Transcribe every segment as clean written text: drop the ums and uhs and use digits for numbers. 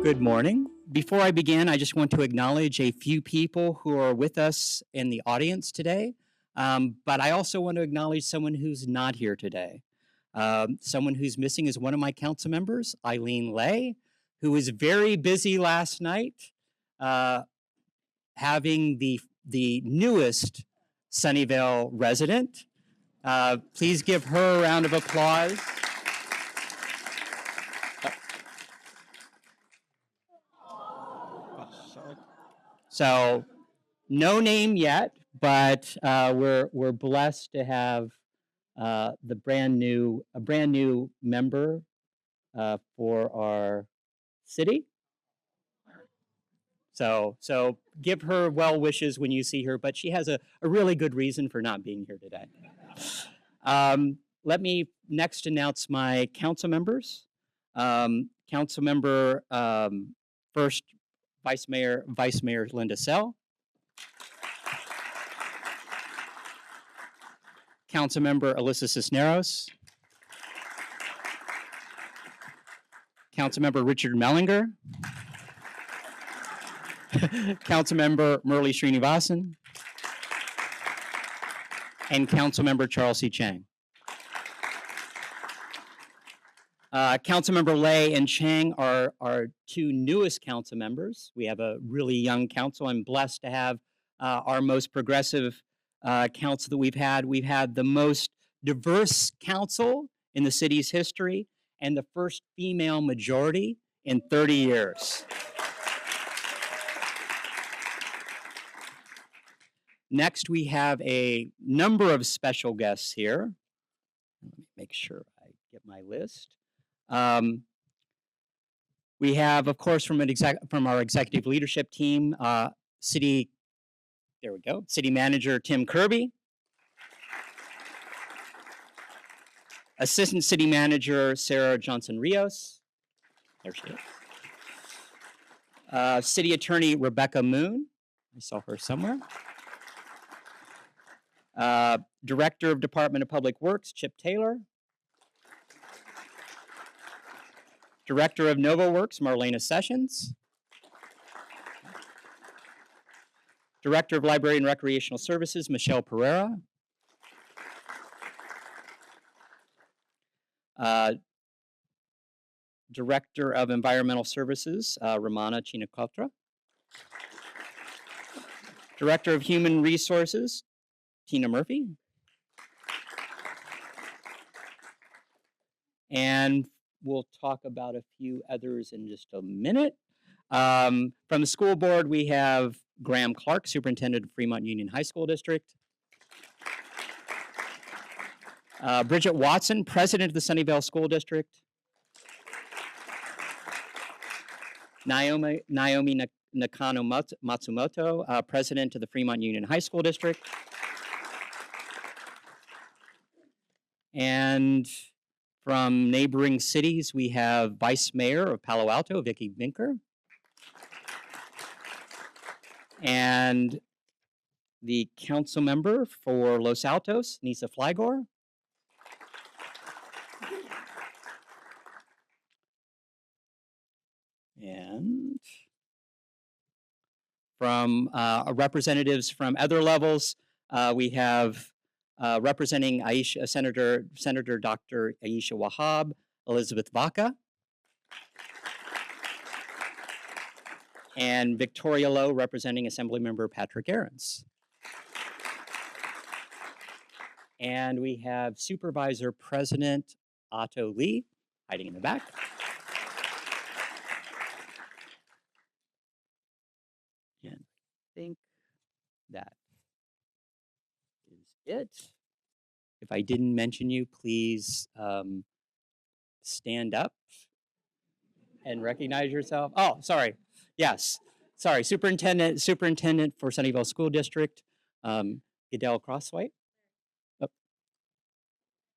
Good morning. Before I begin, I just want to acknowledge a few people who are with us in the audience today, but I also want to acknowledge someone who's not here today. Someone who's missing is one of my council members, Eileen Lay, who was very busy last night uh, having the newest Sunnyvale resident. Please give her a round of applause. So, no name yet, but we're blessed to have a brand new member for our city. So give her well wishes when you see her, but she has a really good reason for not being here today. Let me next announce my council members. Council member first, Vice Mayor Linda Sell. Councilmember Alyssa Cisneros. Councilmember Richard Mellinger. Councilmember Murli Srinivasan. And Councilmember Charles C. Chang. Councilmember Lay and Chang are our two newest council members. We have a really young council. I'm blessed to have our most progressive council that we've had. We've had the most diverse council in the city's history and the first female majority in 30 years. Next, we have a number of special guests here. Let me make sure I get my list. We have, of course, from our executive leadership team, City Manager Tim Kirby, Assistant City Manager Sarah Johnson Rios, there she is, City Attorney Rebecca Moon, I saw her somewhere, Director of Department of Public Works Chip Taylor, Director of NovaWorks, Marlena Sessions. Director of Library and Recreational Services, Michelle Pereira. Director of Environmental Services, Ramana Chinakotra. Director of Human Resources, Tina Murphy. And we'll talk about a few others in just a minute. From the school board, we have Graham Clark, Superintendent of Fremont Union High School District. Bridget Watson, President of the Sunnyvale School District. Naomi Nakano Matsumoto, President of the Fremont Union High School District. And from neighboring cities, we have Vice Mayor of Palo Alto, Vicki Binker. And the council member for Los Altos, Nisa Flygore. And from representatives from other levels, we have representing Senator Dr. Aisha Wahab, Elizabeth Vaca, and Victoria Lowe representing Assemblymember Patrick Ahrens. And we have Supervisor President Otto Lee hiding in the back. And I think that is it. If I didn't mention you, please stand up and recognize yourself. Oh, sorry. Yes, sorry. Superintendent for Sunnyvale School District, Goodell Crosswhite.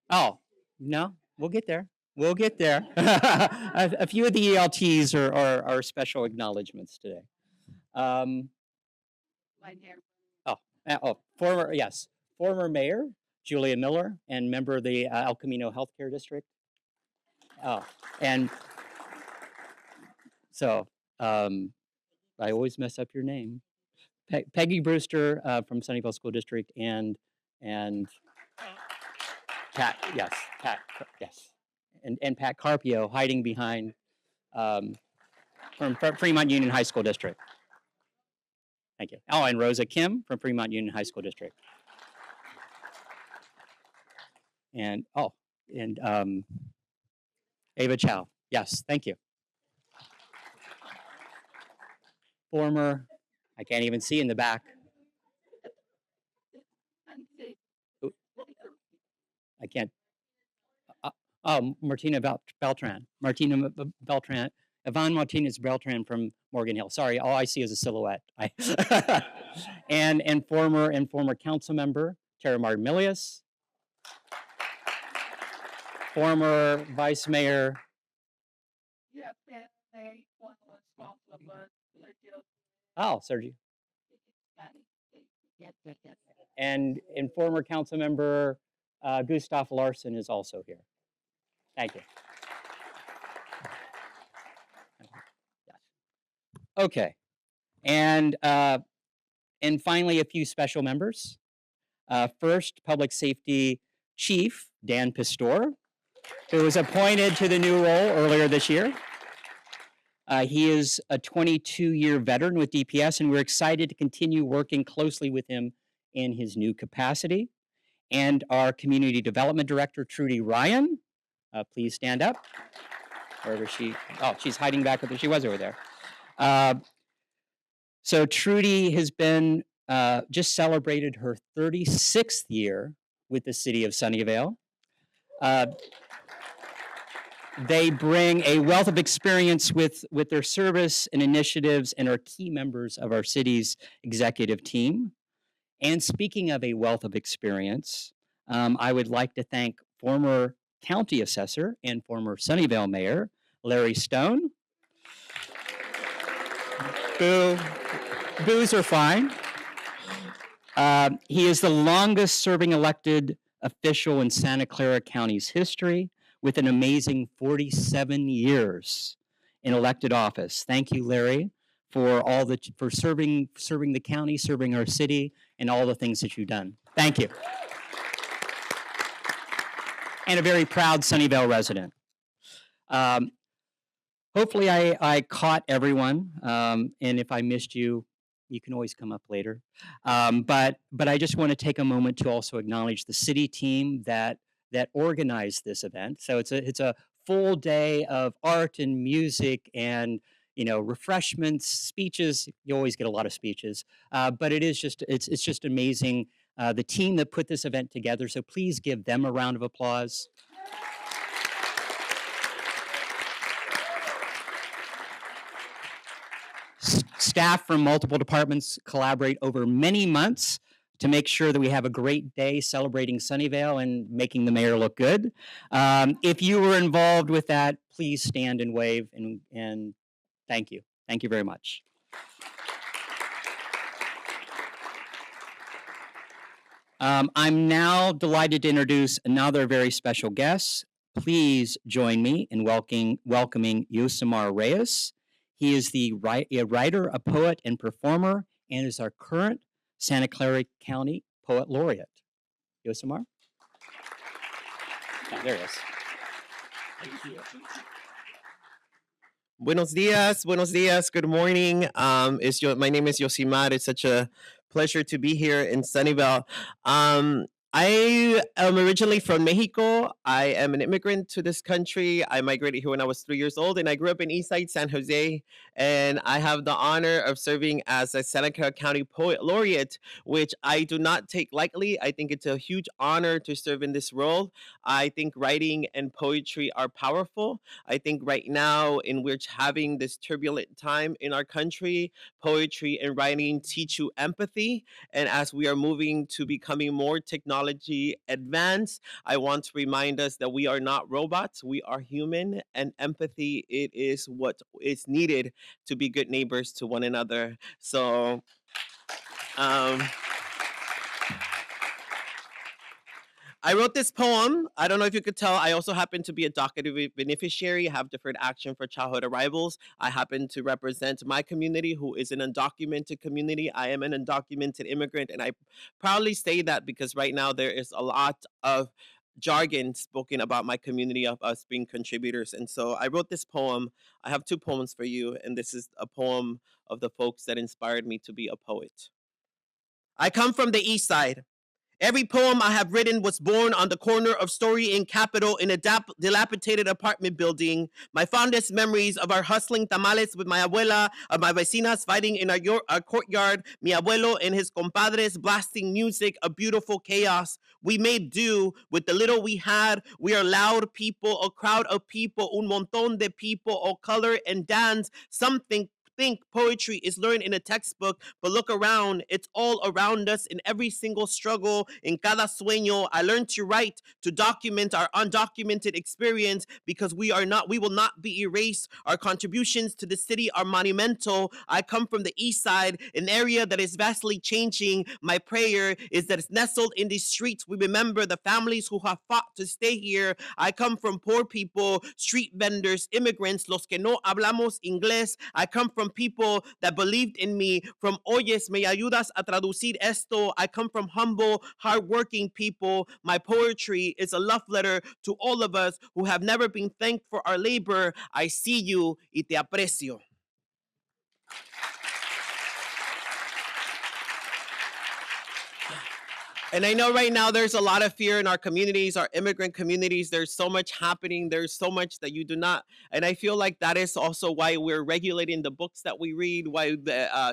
Oh, no, we'll get there. We'll get there. A few of the ELTs are special acknowledgments today. Former Mayor Julia Miller and member of the El Camino Healthcare District. Oh, and so Um, I always mess up your name. Peggy Brewster from Sunnyvale School District and Pat, yes, Pat, yes, and Pat Carpio hiding behind um, from Fremont Union High School District. Thank you. Oh, and Rosa Kim from Fremont Union High School District. And Ava Chow. Yes, thank you. Former, I can't even see in the back. I can't. Martina Beltran. Martina Beltran. Yvonne Martinez Beltran from Morgan Hill. Sorry, all I see is a silhouette. and former council member Tara Martin Milius. Former Vice Mayor. Oh, Sergio. And former council member Gustav Larson is also here. Thank you. Okay, and finally a few special members. First, Public Safety Chief Dan Pistor, who was appointed to the new role earlier this year. He is a 22-year veteran with DPS, and we're excited to continue working closely with him in his new capacity. And our Community Development Director, Trudy Ryan, please stand up. Wherever she's hiding back with her. She was over there. So Trudy has been just celebrated her 36th year with the City of Sunnyvale. They bring a wealth of experience with their service and initiatives and are key members of our city's executive team. And speaking of a wealth of experience, I would like to thank former county assessor and former Sunnyvale mayor, Larry Stone. Boo. Boos are fine. He is the longest serving elected official in Santa Clara County's history with an amazing 47 years in elected office. Thank you, Larry, for serving the county, serving our city, and all the things that you've done. Thank you. And a very proud Sunnyvale resident. Hopefully I caught everyone, and if I missed you, you can always come up later. But I just want to take a moment to also acknowledge the city team that organized this event. So it's a full day of art and music and refreshments, speeches. You always get a lot of speeches, but it's just amazing. The team that put this event together. So please give them a round of applause. Staff from multiple departments collaborate over many months to make sure that we have a great day celebrating Sunnyvale and making the mayor look good. If you were involved with that, please stand and wave and thank you. Thank you very much. I'm now delighted to introduce another very special guest. Please join me in welcoming Yosemar Reyes. He is a writer, a poet, and performer, and is our current Santa Clara County Poet Laureate. Yosemar? Oh, there he is. Buenos dias, good morning. My name is Yosemar. It's such a pleasure to be here in Sunnyvale. I am originally from Mexico. I am an immigrant to this country. I migrated here when I was 3 years old, and I grew up in Eastside San Jose. And I have the honor of serving as a Santa Clara County Poet Laureate, which I do not take lightly. I think it's a huge honor to serve in this role. I think writing and poetry are powerful. I think right now, in which having this turbulent time in our country, poetry and writing teach you empathy. And as we are moving to becoming more technology advanced, I want to remind us that we are not robots, we are human, and empathy, it is what is needed to be good neighbors to one another. So I wrote this poem. I don't know if you could tell. I also happen to be a DACA beneficiary. I have deferred action for childhood arrivals. I happen to represent my community, who is an undocumented community. I am an undocumented immigrant, and I proudly say that because right now there is a lot of jargon spoken about my community of us being contributors. And so I wrote this poem. I have two poems for you, and this is a poem of the folks that inspired me to be a poet. I come from the East Side. Every poem I have written was born on the corner of Story and Capitol in a dilapidated apartment building. My fondest memories of our hustling tamales with my abuela, of my vecinas fighting in our courtyard, mi abuelo and his compadres blasting music, a beautiful chaos. We made do with the little we had. We are loud people, a crowd of people, un montón de people, all color and dance. Something think poetry is learned in a textbook, but look around. It's all around us in every single struggle, in cada sueño. I learned to write, to document our undocumented experience because we will not be erased. Our contributions to the city are monumental. I come from the East Side, an area that is vastly changing. My prayer is that it's nestled in these streets. We remember the families who have fought to stay here. I come from poor people, street vendors, immigrants, los que no hablamos inglés. I come from people that believed in me, from oyes, me ayudas a traducir esto. I come from humble, hardworking people. My poetry is a love letter to all of us who have never been thanked for our labor. I see you y te aprecio. And I know right now there's a lot of fear in our communities, our immigrant communities. There's so much happening. There's so much that you do not. And I feel like that is also why we're regulating the books that we read, why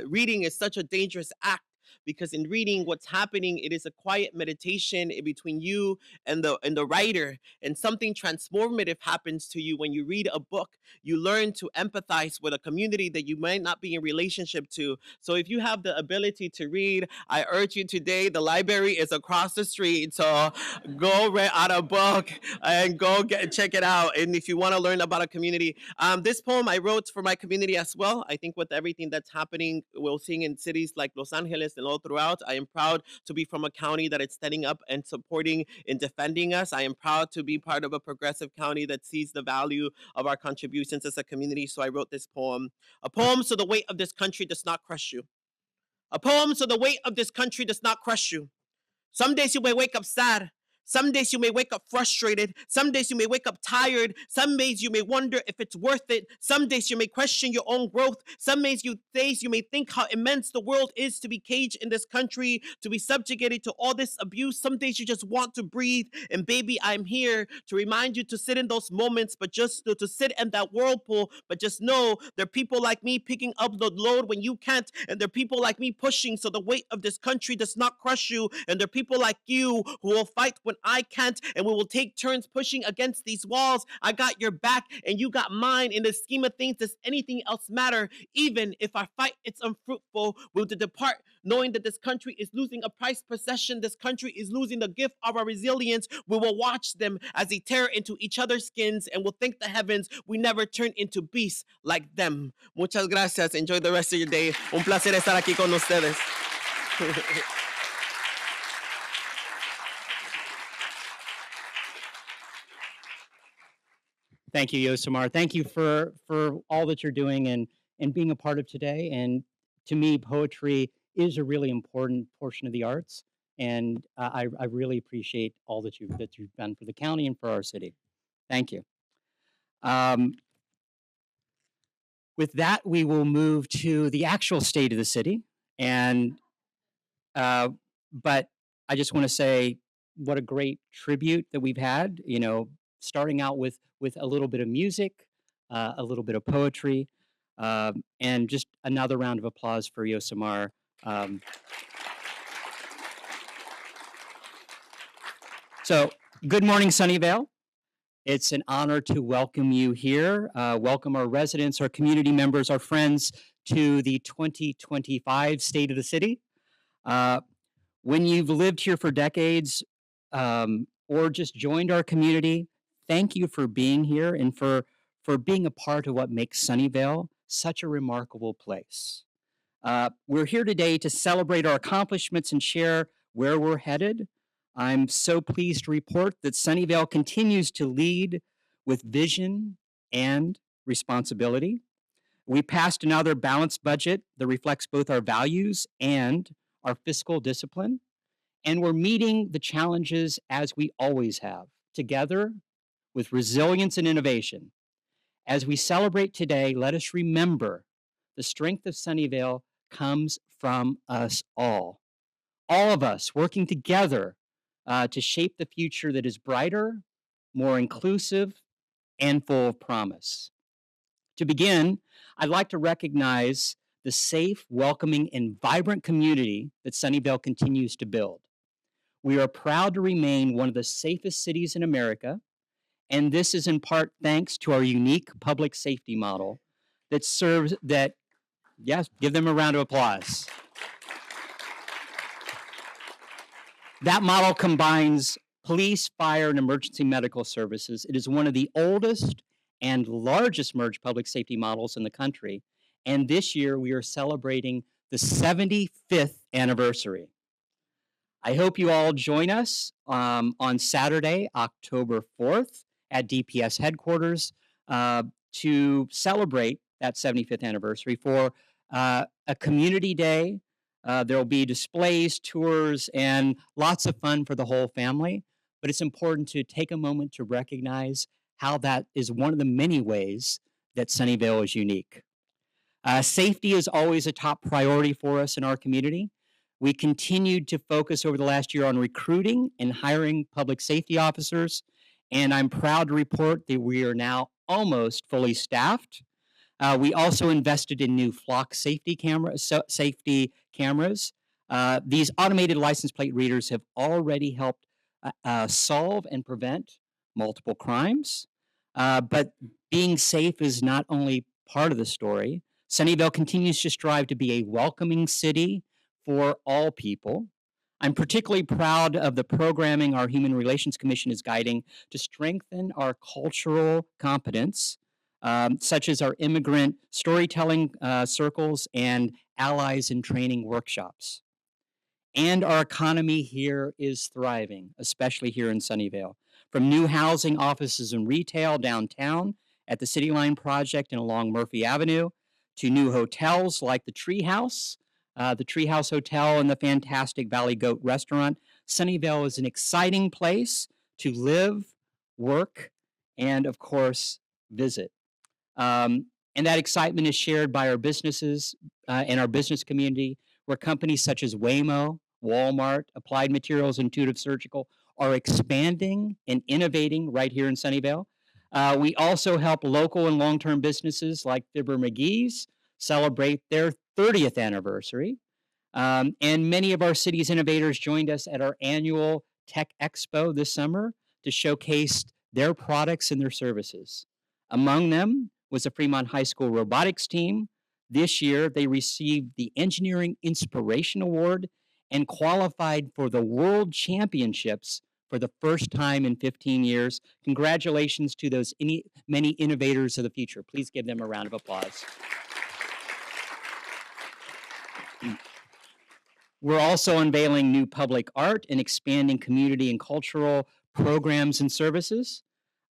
reading is such a dangerous act. Because in reading, what's happening, it is a quiet meditation between you and the writer, and something transformative happens to you when you read a book. You learn to empathize with a community that you might not be in relationship to. So if you have the ability to read, I urge you today. The library is across the street, so go read out a book and go check it out. And if you want to learn about a community, this poem I wrote for my community as well. I think with everything that's happening, we're seeing in cities like Los Angeles and all throughout. I am proud to be from a county that is standing up and supporting and defending us. I am proud to be part of a progressive county that sees the value of our contributions as a community. So I wrote this poem, a poem so the weight of this country does not crush you. A poem so the weight of this country does not crush you. Some days you may wake up sad. Some days you may wake up frustrated. Some days you may wake up tired. Some days you may wonder if it's worth it. Some days you may question your own growth. Some days you may think how immense the world is to be caged in this country, to be subjugated to all this abuse. Some days you just want to breathe. And baby, I'm here to remind you to sit in those moments, but just to sit in that whirlpool. But just know there are people like me picking up the load when you can't. And there are people like me pushing so the weight of this country does not crush you. And there are people like you who will fight when I can't, and we will take turns pushing against these walls. I got your back and you got mine. In the scheme of things, does anything else matter? Even if our fight is unfruitful, we'll depart knowing that this country is losing a prized possession. This country is losing the gift of our resilience. We will watch them as they tear into each other's skins, and we'll thank the heavens we never turn into beasts like them. Muchas gracias. Enjoy the rest of your day. Un placer estar aquí con ustedes. Thank you, Yosemar. Thank you for all that you're doing and being a part of today. And to me, poetry is a really important portion of the arts, and I really appreciate all that you've done for the county and for our city. Thank you. With that, we will move to the actual state of the city, and but I just want to say what a great tribute that we've had. You know, starting out with a little bit of music, a little bit of poetry, and just another round of applause for Yosemar. So, good morning, Sunnyvale. It's an honor to welcome you here. Welcome our residents, our community members, our friends to the 2025 State of the City. When you've lived here for decades or just joined our community, thank you for being here and for being a part of what makes Sunnyvale such a remarkable place. We're here today to celebrate our accomplishments and share where we're headed. I'm so pleased to report that Sunnyvale continues to lead with vision and responsibility. We passed another balanced budget that reflects both our values and our fiscal discipline, and we're meeting the challenges as we always have, together with resilience and innovation. As we celebrate today, let us remember the strength of Sunnyvale comes from us all of us working together to shape the future that is brighter, more inclusive, and full of promise. To begin, I'd like to recognize the safe, welcoming, and vibrant community that Sunnyvale continues to build. We are proud to remain one of the safest cities in America, and this is in part thanks to our unique public safety model that serves that, yes, give them a round of applause. That model combines police, fire, and emergency medical services. It is one of the oldest and largest merged public safety models in the country. And this year we are celebrating the 75th anniversary. I hope you all join us on Saturday, October 4th at DPS headquarters to celebrate that 75th anniversary for a community day. There will be displays, tours, and lots of fun for the whole family. But it's important to take a moment to recognize how that is one of the many ways that Sunnyvale is unique. Safety is always a top priority for us in our community. We continued to focus over the last year on recruiting and hiring public safety officers, and I'm proud to report that we are now almost fully staffed. We also invested in new flock safety cameras. These automated license plate readers have already helped solve and prevent multiple crimes. But being safe is not only part of the story. Sunnyvale continues to strive to be a welcoming city for all people. I'm particularly proud of the programming our Human Relations Commission is guiding to strengthen our cultural competence, such as our immigrant storytelling circles and allies in training workshops. And our economy here is thriving, especially here in Sunnyvale. From new housing, offices, and retail downtown at the City Line project and along Murphy Avenue, to new hotels like the Treehouse Hotel, and the fantastic Valley Goat Restaurant. Sunnyvale is an exciting place to live, work, and of course, visit. And that excitement is shared by our businesses and our business community, where companies such as Waymo, Walmart, Applied Materials, Intuitive Surgical are expanding and innovating right here in Sunnyvale. We also help local and long-term businesses like Fibber McGee's celebrate their 30th anniversary. And many of our city's innovators joined us at our annual Tech Expo this summer to showcase their products and their services. Among them was the Fremont High School robotics team. This year, they received the Engineering Inspiration Award and qualified for the World Championships for the first time in 15 years. Congratulations to those many innovators of the future. Please give them a round of applause. We're also unveiling new public art and expanding community and cultural programs and services.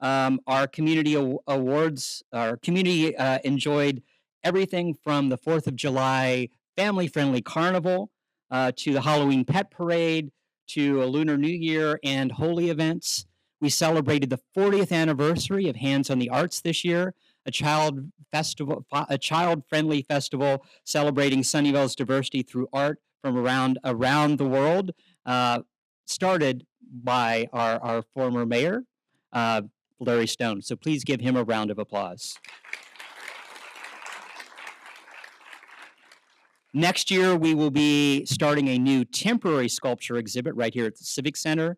Our community awards, our community enjoyed everything from the 4th of July family-friendly carnival to the Halloween pet parade to a Lunar New Year and holy events. We celebrated the 40th anniversary of Hands on the Arts this year, a child-friendly festival celebrating Sunnyvale's diversity through art from around the world, started by our former mayor, Larry Stone. So please give him a round of applause. Next year, we will be starting a new temporary sculpture exhibit right here at the Civic Center,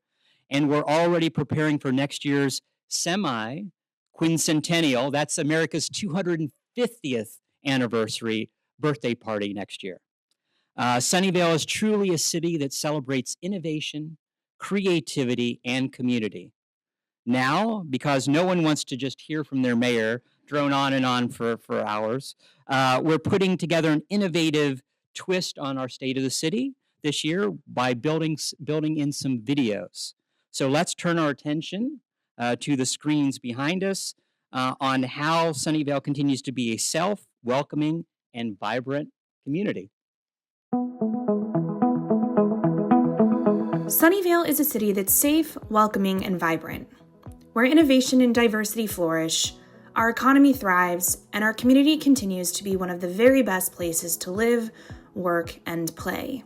and we're already preparing for next year's semi-quincentennial. That's America's 250th anniversary birthday party next year. Sunnyvale is truly a city that celebrates innovation, creativity, and community. Now, because no one wants to just hear from their mayor, drone on and on for hours, we're putting together an innovative twist on our state of the city this year by building in some videos. So let's turn our attention to the screens behind us on how Sunnyvale continues to be a welcoming, and vibrant community. Sunnyvale is a city that's safe, welcoming, and vibrant, where innovation and diversity flourish, our economy thrives, and our community continues to be one of the very best places to live, work, and play.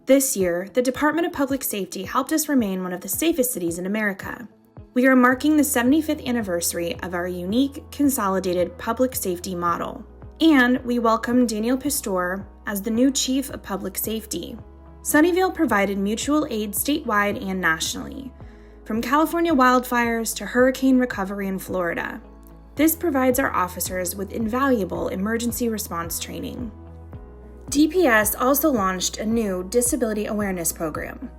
This year, the Department of Public Safety helped us remain one of the safest cities in America. We are marking the 75th anniversary of our unique, consolidated public safety model, and we welcome Daniel Pastor as the new Chief of Public Safety. Sunnyvale provided mutual aid statewide and nationally, from California wildfires to hurricane recovery in Florida. This provides our officers with invaluable emergency response training. DPS also launched a new disability awareness program.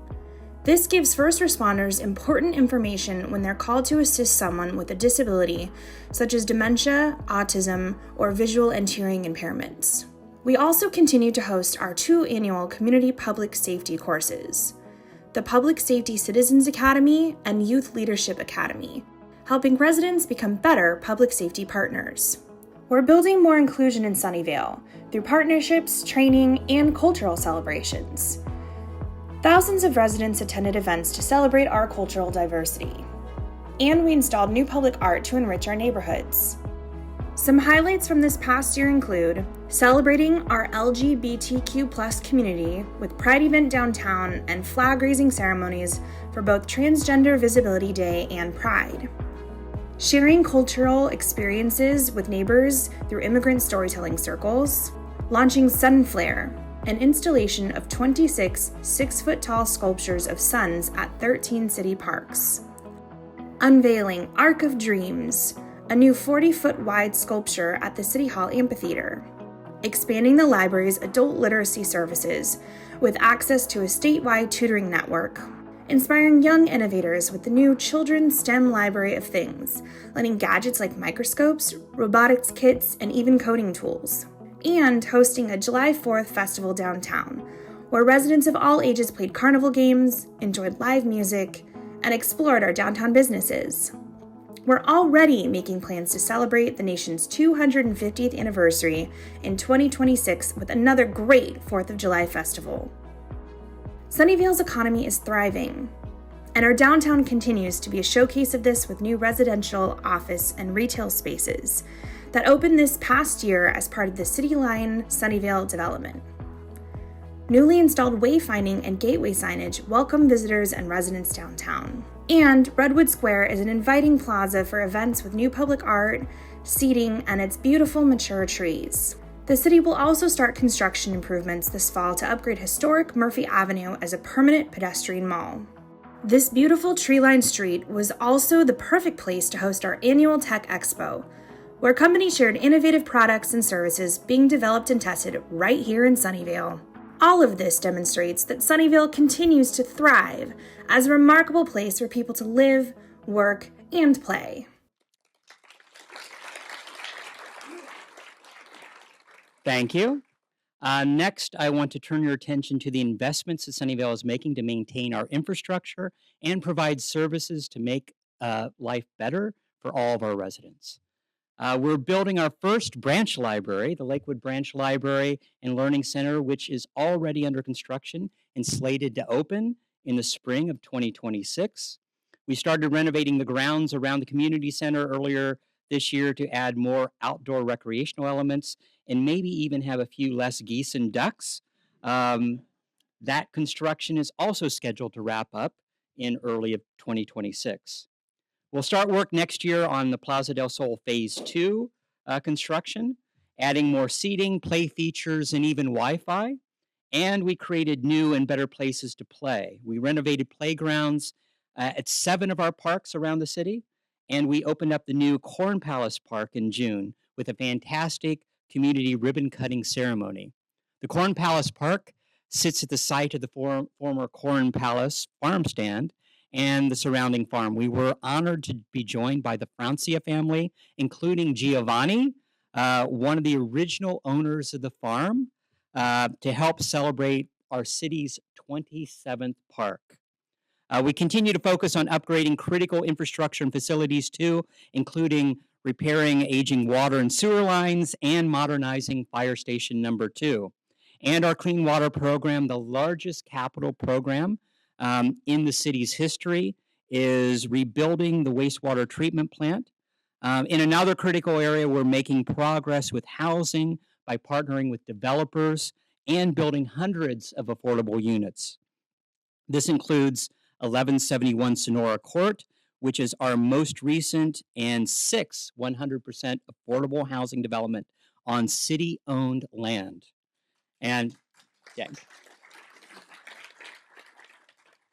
This gives first responders important information when they're called to assist someone with a disability, such as dementia, autism, or visual and hearing impairments. We also continue to host our 2 annual community public safety courses, the Public Safety Citizens Academy and Youth Leadership Academy, helping residents become better public safety partners. We're building more inclusion in Sunnyvale through partnerships, training, and cultural celebrations. Thousands of residents attended events to celebrate our cultural diversity, and we installed new public art to enrich our neighborhoods. Some highlights from this past year include celebrating our LGBTQ+ community with Pride event downtown and flag-raising ceremonies for both Transgender Visibility Day and Pride. Sharing cultural experiences with neighbors through immigrant storytelling circles. Launching Sunflare, an installation of 26 6-foot-tall sculptures of suns at 13 city parks. Unveiling Arc of Dreams, a new 40-foot-wide sculpture at the City Hall Amphitheater. Expanding the library's adult literacy services with access to a statewide tutoring network. Inspiring young innovators with the new Children's STEM Library of Things, letting gadgets like microscopes, robotics kits, and even coding tools. And hosting a July 4th festival downtown, where residents of all ages played carnival games, enjoyed live music, and explored our downtown businesses. We're already making plans to celebrate the nation's 250th anniversary in 2026 with another great 4th of July festival. Sunnyvale's economy is thriving, and our downtown continues to be a showcase of this with new residential, office, and retail spaces that opened this past year as part of the City Line Sunnyvale development. Newly installed wayfinding and gateway signage welcome visitors and residents downtown. And Redwood Square is an inviting plaza for events with new public art, seating, and its beautiful mature trees. The city will also start construction improvements this fall to upgrade historic Murphy Avenue as a permanent pedestrian mall. This beautiful tree-lined street was also the perfect place to host our annual Tech Expo, where companies shared innovative products and services being developed and tested right here in Sunnyvale. All of this demonstrates that Sunnyvale continues to thrive as a remarkable place for people to live, work, and play. Thank you. Next, I want to turn your attention to the investments that Sunnyvale is making to maintain our infrastructure and provide services to make life better for all of our residents. We're building our first branch library, the Lakewood Branch Library and Learning Center, which is already under construction and slated to open in the spring of 2026. We started renovating the grounds around the community center earlier this year to add more outdoor recreational elements and maybe even have a few less geese and ducks. That construction is also scheduled to wrap up in early of 2026. We'll start work next year on the Plaza del Sol Phase 2 construction, adding more seating, play features, and even Wi-Fi. And we created new and better places to play. We renovated playgrounds at 7 of our parks around the city, and we opened up the new Corn Palace Park in June with a fantastic community ribbon-cutting ceremony. The Corn Palace Park sits at the site of the former Corn Palace farm stand and the surrounding farm. We were honored to be joined by the Francia family, including Giovanni, one of the original owners of the farm, to help celebrate our city's 27th park. We continue to focus on upgrading critical infrastructure and facilities too, including repairing aging water and sewer lines and modernizing Fire Station number 2. And our Clean Water Program, the largest capital program in the city's history, is rebuilding the wastewater treatment plant. In another critical area, we're making progress with housing by partnering with developers and building hundreds of affordable units. This includes 1171 Sonora Court, which is our most recent and sixth 100% affordable housing development on city-owned land. And yeah.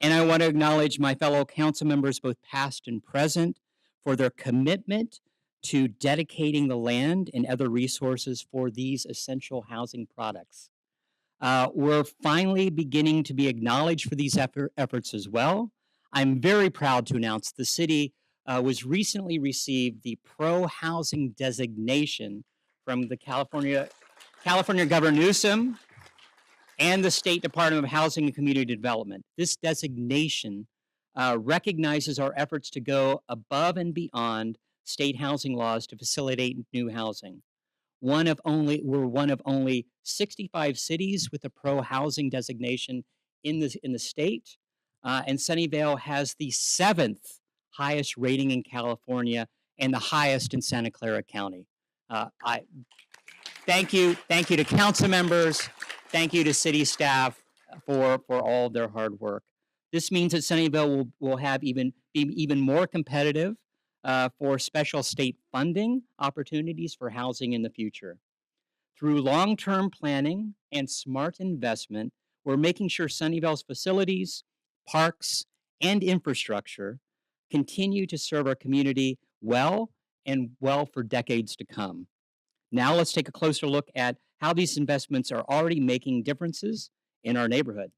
And I want to acknowledge my fellow council members, both past and present, for their commitment to dedicating the land and other resources for these essential housing products. We're finally beginning to be acknowledged for these efforts as well. I'm very proud to announce the city was recently received the Pro Housing designation from the California Governor Newsom and the State Department of Housing and Community Development. This designation recognizes our efforts to go above and beyond state housing laws to facilitate new housing. We're one of only 65 cities with a pro housing designation in the state, and Sunnyvale has the 7th highest rating in California and the highest in Santa Clara County. I thank you to council members, thank you to city staff for all their hard work. This means that Sunnyvale will be even more competitive for special state funding opportunities for housing in the future. Through long-term planning and smart investment, we're making sure Sunnyvale's facilities, parks, and infrastructure continue to serve our community well for decades to come. Now let's take a closer look at how these investments are already making differences in our neighborhood.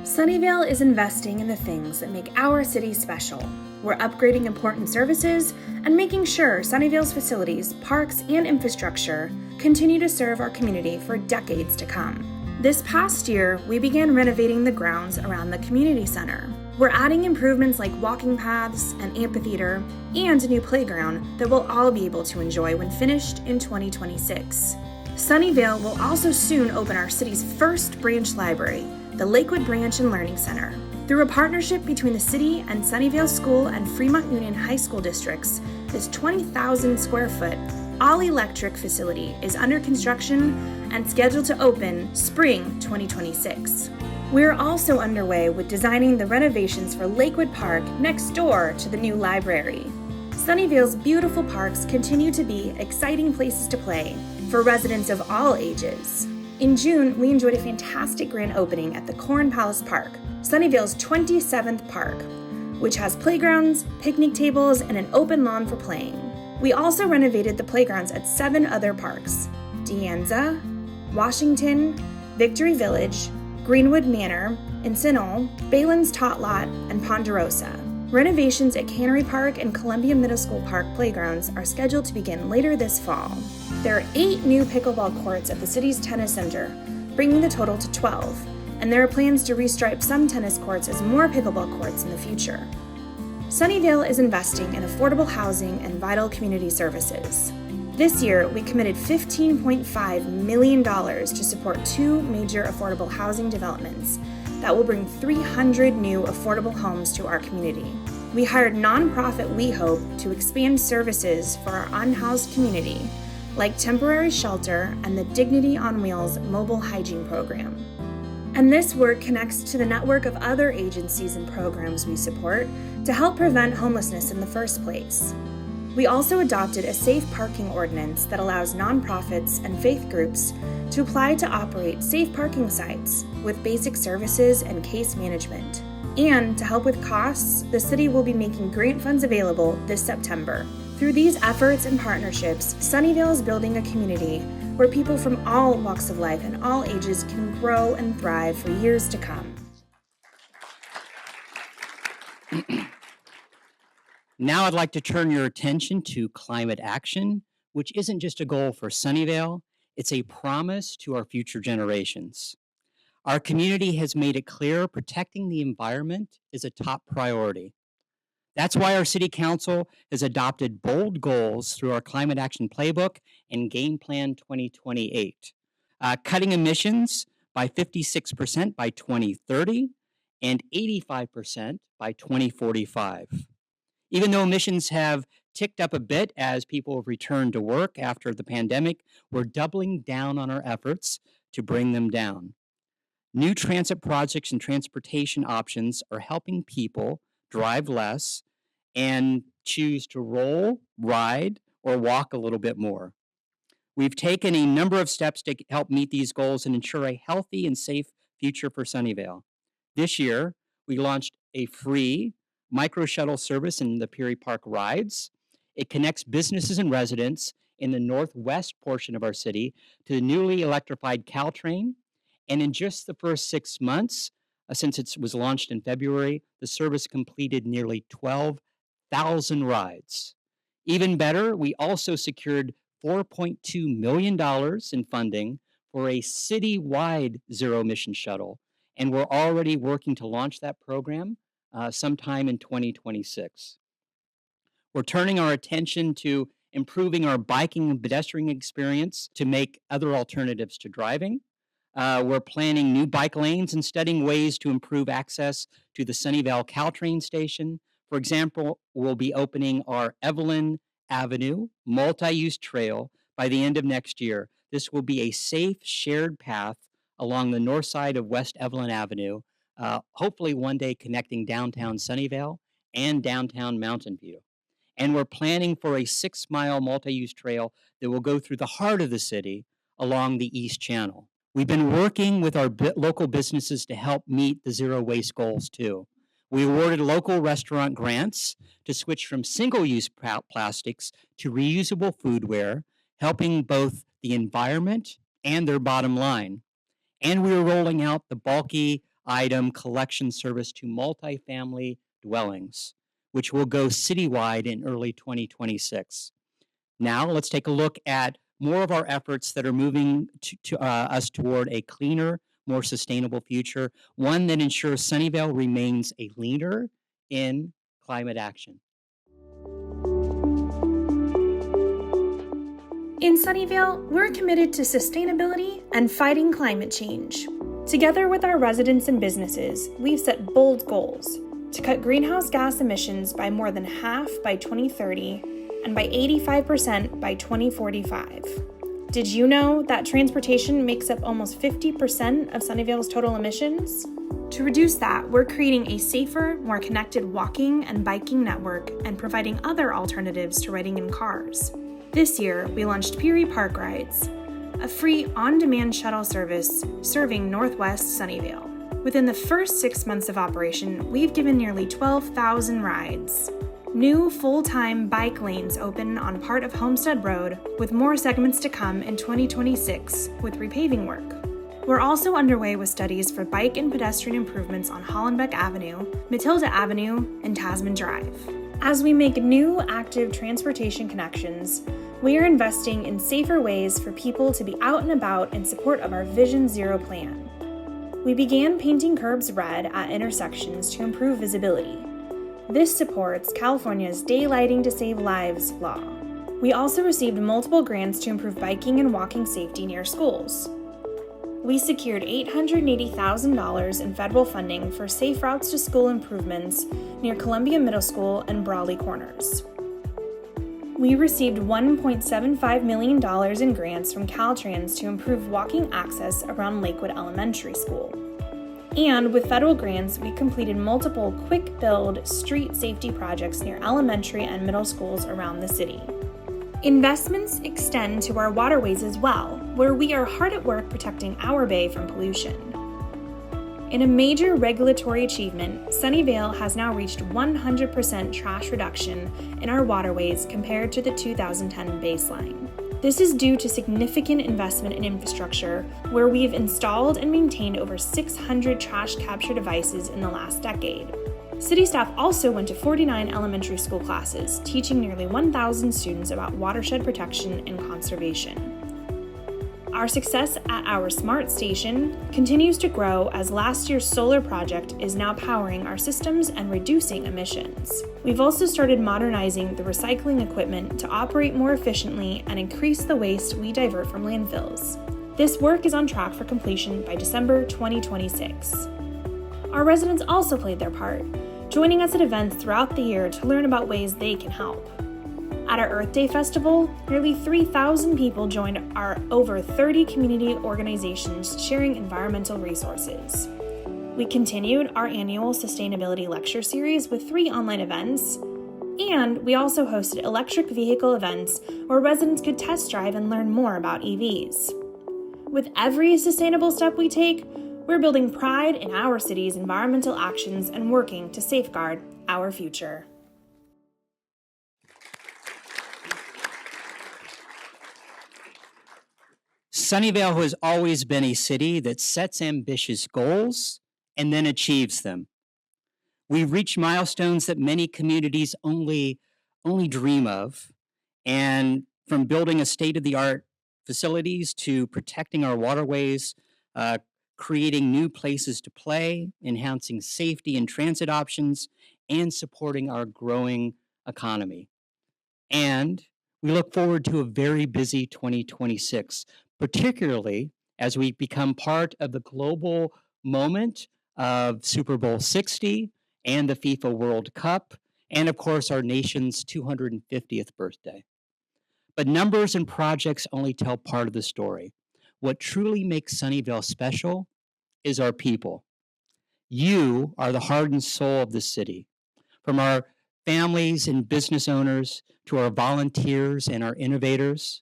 Sunnyvale is investing in the things that make our city special. We're upgrading important services and making sure Sunnyvale's facilities, parks, and infrastructure continue to serve our community for decades to come. This past year, we began renovating the grounds around the community center. We're adding improvements like walking paths, an amphitheater, and a new playground that we'll all be able to enjoy when finished in 2026. Sunnyvale will also soon open our city's first branch library, the Lakewood Branch and Learning Center. Through a partnership between the city and Sunnyvale School and Fremont Union High School districts, this 20,000 square foot, all-electric facility is under construction and scheduled to open spring 2026. We're also underway with designing the renovations for Lakewood Park next door to the new library. Sunnyvale's beautiful parks continue to be exciting places to play for residents of all ages. In June, we enjoyed a fantastic grand opening at the Corn Palace Park, Sunnyvale's 27th park, which has playgrounds, picnic tables, and an open lawn for playing. We also renovated the playgrounds at 7 other parks: De Anza, Washington, Victory Village, Greenwood Manor, Encino, Balin's Tot Lot, and Ponderosa. Renovations at Cannery Park and Columbia Middle School Park playgrounds are scheduled to begin later this fall. There are 8 new pickleball courts at the city's tennis center, bringing the total to 12, and there are plans to restripe some tennis courts as more pickleball courts in the future. Sunnyvale is investing in affordable housing and vital community services. This year, we committed $15.5 million to support 2 major affordable housing developments that will bring 300 new affordable homes to our community. We hired nonprofit We Hope to expand services for our unhoused community, like temporary shelter and the Dignity on Wheels mobile hygiene program. And this work connects to the network of other agencies and programs we support to help prevent homelessness in the first place. We also adopted a safe parking ordinance that allows nonprofits and faith groups to apply to operate safe parking sites with basic services and case management. And to help with costs, the city will be making grant funds available this September. Through these efforts and partnerships, Sunnyvale is building a community where people from all walks of life and all ages can grow and thrive for years to come. Now I'd like to turn your attention to climate action, which isn't just a goal for Sunnyvale, It's a promise to our future generations. Our community has made it clear protecting the environment is a top priority. That's why our City Council has adopted bold goals through our Climate Action Playbook and Game Plan 2028, cutting emissions by 56% by 2030 and 85% by 2045. Even though emissions have ticked up a bit as people have returned to work after the pandemic, we're doubling down on our efforts to bring them down. New transit projects and transportation options are helping people drive less and choose to roll, ride, or walk a little bit more. We've taken a number of steps to help meet these goals and ensure a healthy and safe future for Sunnyvale. This year, we launched a free micro shuttle service in the Peary Park rides. It connects businesses and residents in the northwest portion of our city to the newly electrified Caltrain. And in just the first 6 months, since it was launched in February, the service completed nearly 12,000 rides. Even better, we also secured $4.2 million in funding for a citywide zero-emission shuttle, and we're already working to launch that program sometime in 2026. We're turning our attention to improving our biking and pedestrian experience to make other alternatives to driving. We're planning new bike lanes and studying ways to improve access to the Sunnyvale Caltrain station. For example, we'll be opening our Evelyn Avenue multi-use trail by the end of next year. This will be a safe, shared path along the north side of West Evelyn Avenue, hopefully one day connecting downtown Sunnyvale and downtown Mountain View. And we're planning for a 6-mile multi-use trail that will go through the heart of the city along the East Channel. We've been working with our local businesses to help meet the zero waste goals too. We awarded local restaurant grants to switch from single-use plastics to reusable foodware, helping both the environment and their bottom line. And we are rolling out the bulky item collection service to multifamily dwellings, which will go citywide in early 2026. Now let's take a look at more of our efforts that are moving us toward a cleaner, more sustainable future, one that ensures Sunnyvale remains a leader in climate action. In Sunnyvale, we're committed to sustainability and fighting climate change. Together with our residents and businesses, we've set bold goals to cut greenhouse gas emissions by more than half by 2030 and by 85% by 2045. Did you know that transportation makes up almost 50% of Sunnyvale's total emissions? To reduce that, we're creating a safer, more connected walking and biking network and providing other alternatives to riding in cars. This year, we launched Peary Park Rides, a free on-demand shuttle service serving Northwest Sunnyvale. Within the first 6 months of operation, we've given nearly 12,000 rides. New full-time bike lanes open on part of Homestead Road, with more segments to come in 2026 with repaving work. We're also underway with studies for bike and pedestrian improvements on Hollenbeck Avenue, Matilda Avenue, and Tasman Drive. As we make new active transportation connections, we are investing in safer ways for people to be out and about in support of our Vision Zero plan. We began painting curbs red at intersections to improve visibility. This supports California's Daylighting to Save Lives law. We also received multiple grants to improve biking and walking safety near schools. We secured $880,000 in federal funding for safe routes to school improvements near Columbia Middle School and Brawley Corners. We received $1.75 million in grants from Caltrans to improve walking access around Lakewood Elementary School. And with federal grants, we completed multiple quick-build street safety projects near elementary and middle schools around the city. Investments extend to our waterways as well, where we are hard at work protecting our bay from pollution. In a major regulatory achievement, Sunnyvale has now reached 100% trash reduction in our waterways compared to the 2010 baseline. This is due to significant investment in infrastructure, where we've installed and maintained over 600 trash capture devices in the last decade. City staff also went to 49 elementary school classes, teaching nearly 1,000 students about watershed protection and conservation. Our success at our smart station continues to grow as last year's solar project is now powering our systems and reducing emissions. We've also started modernizing the recycling equipment to operate more efficiently and increase the waste we divert from landfills. This work is on track for completion by December 2026. Our residents also played their part, joining us at events throughout the year to learn about ways they can help. At our Earth Day Festival, nearly 3,000 people joined our over 30 community organizations sharing environmental resources. We continued our annual sustainability lecture series with 3 online events, and we also hosted electric vehicle events where residents could test drive and learn more about EVs. With every sustainable step we take, we're building pride in our city's environmental actions and working to safeguard our future. Sunnyvale has always been a city that sets ambitious goals and then achieves them. We've reached milestones that many communities only dream of, and from building a state-of-the-art facilities to protecting our waterways, creating new places to play, enhancing safety and transit options, and supporting our growing economy. And we look forward to a very busy 2026, particularly as we become part of the global moment of Super Bowl 60 and the FIFA World Cup, and of course, our nation's 250th birthday. But numbers and projects only tell part of the story. What truly makes Sunnyvale special is our people. You are the heart and soul of the city. From our families and business owners to our volunteers and our innovators,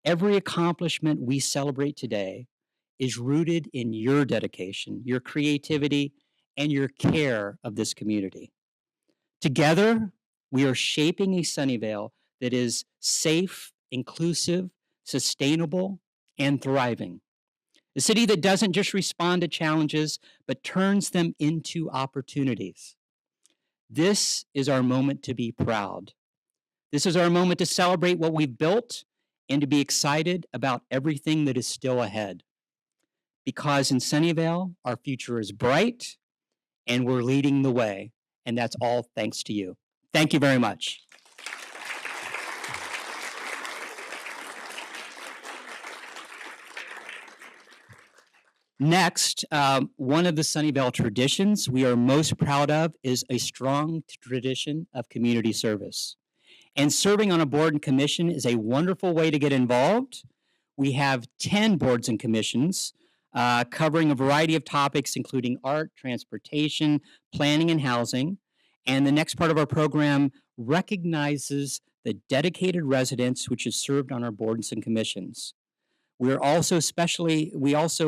every accomplishment we celebrate today is rooted in your dedication, your creativity, and your care of this community. Together, we are shaping a Sunnyvale that is safe, inclusive, sustainable, and thriving. A city that doesn't just respond to challenges, but turns them into opportunities. This is our moment to be proud. This is our moment to celebrate what we've built and to be excited about everything that is still ahead. Because in Sunnyvale, our future is bright and we're leading the way. And that's all thanks to you. Thank you very much. Next, one of the Sunnyvale traditions we are most proud of is a strong tradition of community service. And serving on a board and commission is a wonderful way to get involved. We have 10 boards and commissions covering a variety of topics, including art, transportation, planning, and housing. And the next part of our program recognizes the dedicated residents which is served on our boards and commissions. We also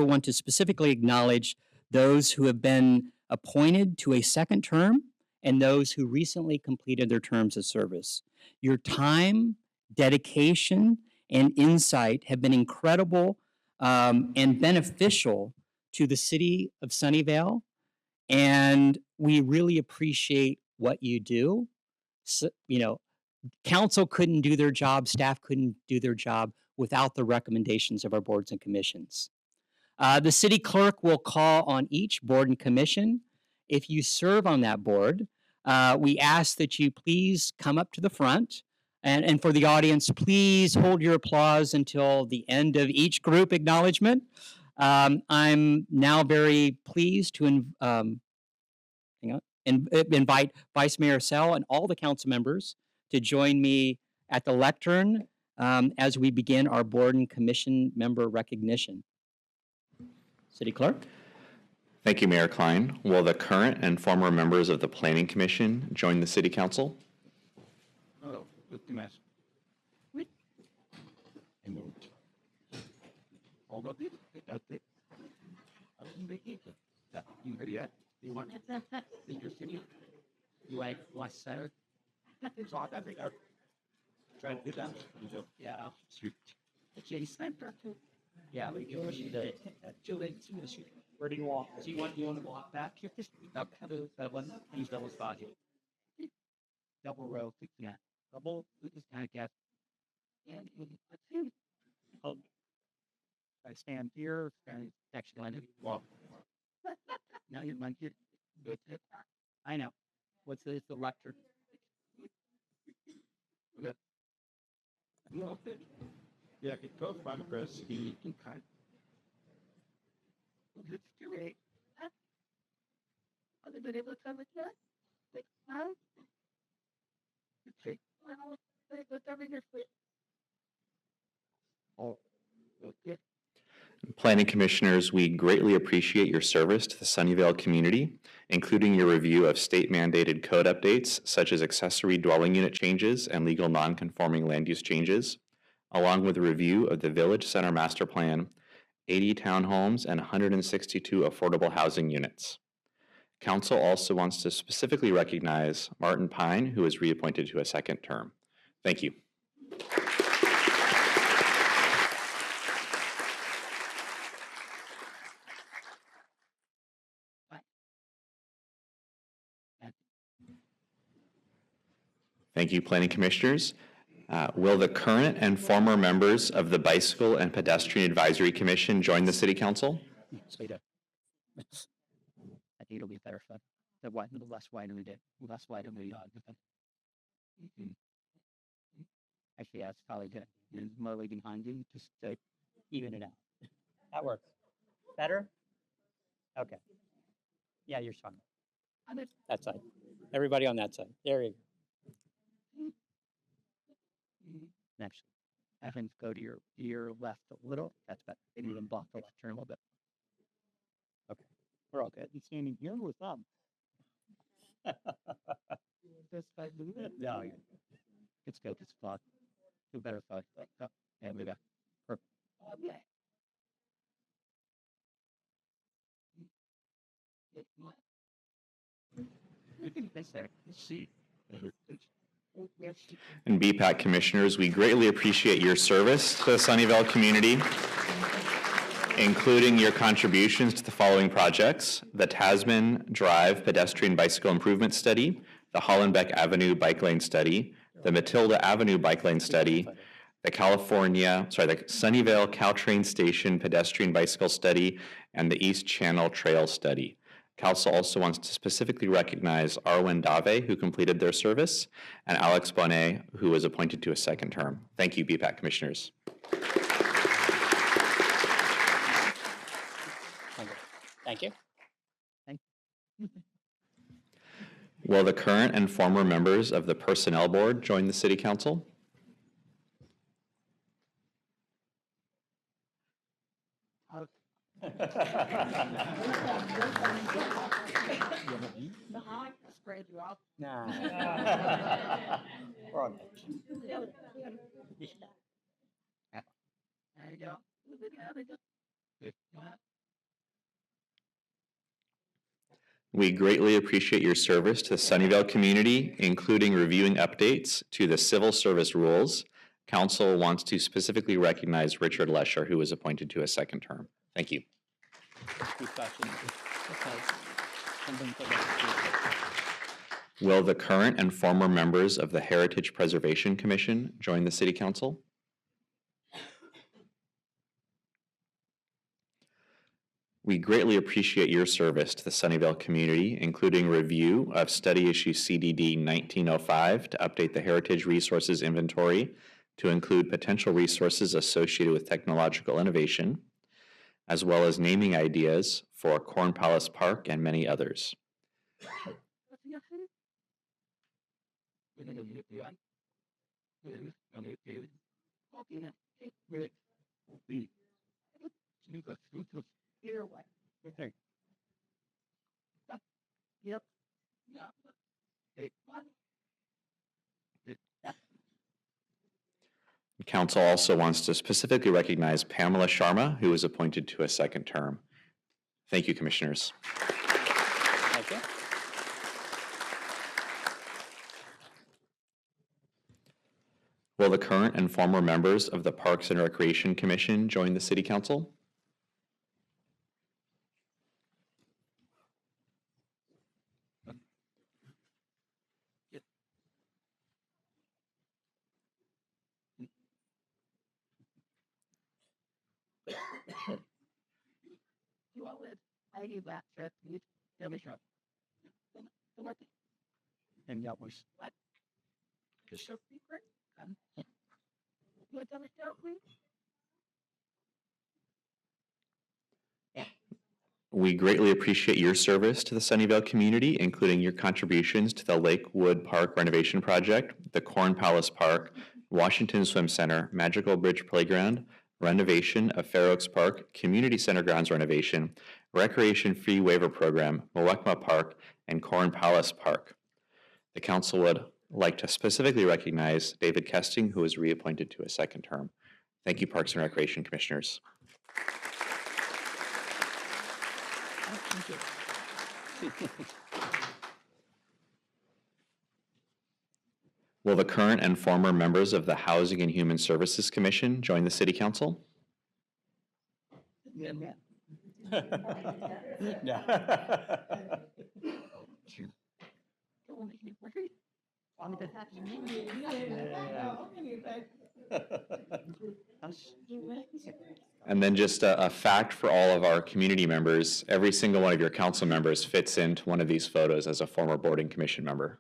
want to specifically acknowledge those who have been appointed to a second term and those who recently completed their terms of service. Your time, dedication, and insight have been incredible and beneficial to the city of Sunnyvale, and we really appreciate what you do. So, council couldn't do their job, staff couldn't do their job without the recommendations of our boards and commissions. The city clerk will call on each board and commission. If you serve on that board, we ask that you please come up to the front. And for the audience, please hold your applause until the end of each group acknowledgement. I'm now very pleased to invite Vice Mayor Sell and all the council members to join me at the lectern as we begin our board and commission member recognition. City Clerk. Thank you, Mayor Klein. Will the current and former members of the Planning Commission join the City Council? Where do you walk? Do you want to walk back? That one, use double spot here. Double row, yeah. Double, just kind of guess. And I stand here and next line. Well, now you might get. I know. What's the lecture? Yeah, it goes by the press. Planning commissioners, we greatly appreciate your service to the Sunnyvale community, including your review of state mandated code updates such as accessory dwelling unit changes and legal non-conforming land use changes, along with a review of the Village Center Master Plan, 80 townhomes and 162 affordable housing units. Council also wants to specifically recognize Martin Pine, who is reappointed to a second term. Thank you. Thank you, planning commissioners. Will the current and former members of the Bicycle and Pedestrian Advisory Commission join the City Council? I think it'll be better for the less wide we did, less wide we dog. Actually, that's probably good. There's more way behind you just to even it out. That works. Better? Okay. Yeah, you're strong. That side. Everybody on that side. There you go. Next. Have him go to your left a little. That's better. Maybe even block the left turn a little bit. Okay. We're all good. He's standing here with them. No, it's good. It's fun. Do better thought. Oh, yeah, maybe. Perfect. Okay. I think that's there. Let's see. And BPAC commissioners, we greatly appreciate your service to the Sunnyvale community, including your contributions to the following projects: the Tasman Drive Pedestrian Bicycle Improvement Study, the Hollenbeck Avenue Bike Lane Study, the Matilda Avenue Bike Lane Study, the Sunnyvale Caltrain Station Pedestrian Bicycle Study, and the East Channel Trail Study. Council also wants to specifically recognize Arwen Dave, who completed their service, and Alex Bonnet, who was appointed to a second term. Thank you, BPAC commissioners. Thank you. Thank you. Will the current and former members of the Personnel Board join the City Council? Nah. We're on We greatly appreciate your service to the Sunnyvale community, including reviewing updates to the civil service rules. Council wants to specifically recognize Richard Lesher, who was appointed to a second term. Thank you. Will the current and former members of the Heritage Preservation Commission join the City Council? We greatly appreciate your service to the Sunnyvale community, including review of Study Issue CDD 1905 to update the Heritage Resources Inventory to include potential resources associated with technological innovation, as well as naming ideas for Corn Palace Park and many others. Yep. Council also wants to specifically recognize Pamela Sharma, who was appointed to a second term. Thank you, commissioners. Thank you. Will the current and former members of the Parks and Recreation Commission join the City Council? And that was. Just- We greatly appreciate your service to the Sunnyvale community, including your contributions to the Lakewood Park renovation project, the Corn Palace Park, Washington Swim Center, Magical Bridge Playground, renovation of Fair Oaks Park, Community Center grounds renovation, Recreation Fee Waiver Program, Muwekma Park, and Corn Palace Park. The council would like to specifically recognize David Kesting, who was reappointed to a second term. Thank you, Parks and Recreation Commissioners. Will the current and former members of the Housing and Human Services Commission join the City Council? And then just a fact for all of our community members, every single one of your council members fits into one of these photos as a former board and commission member.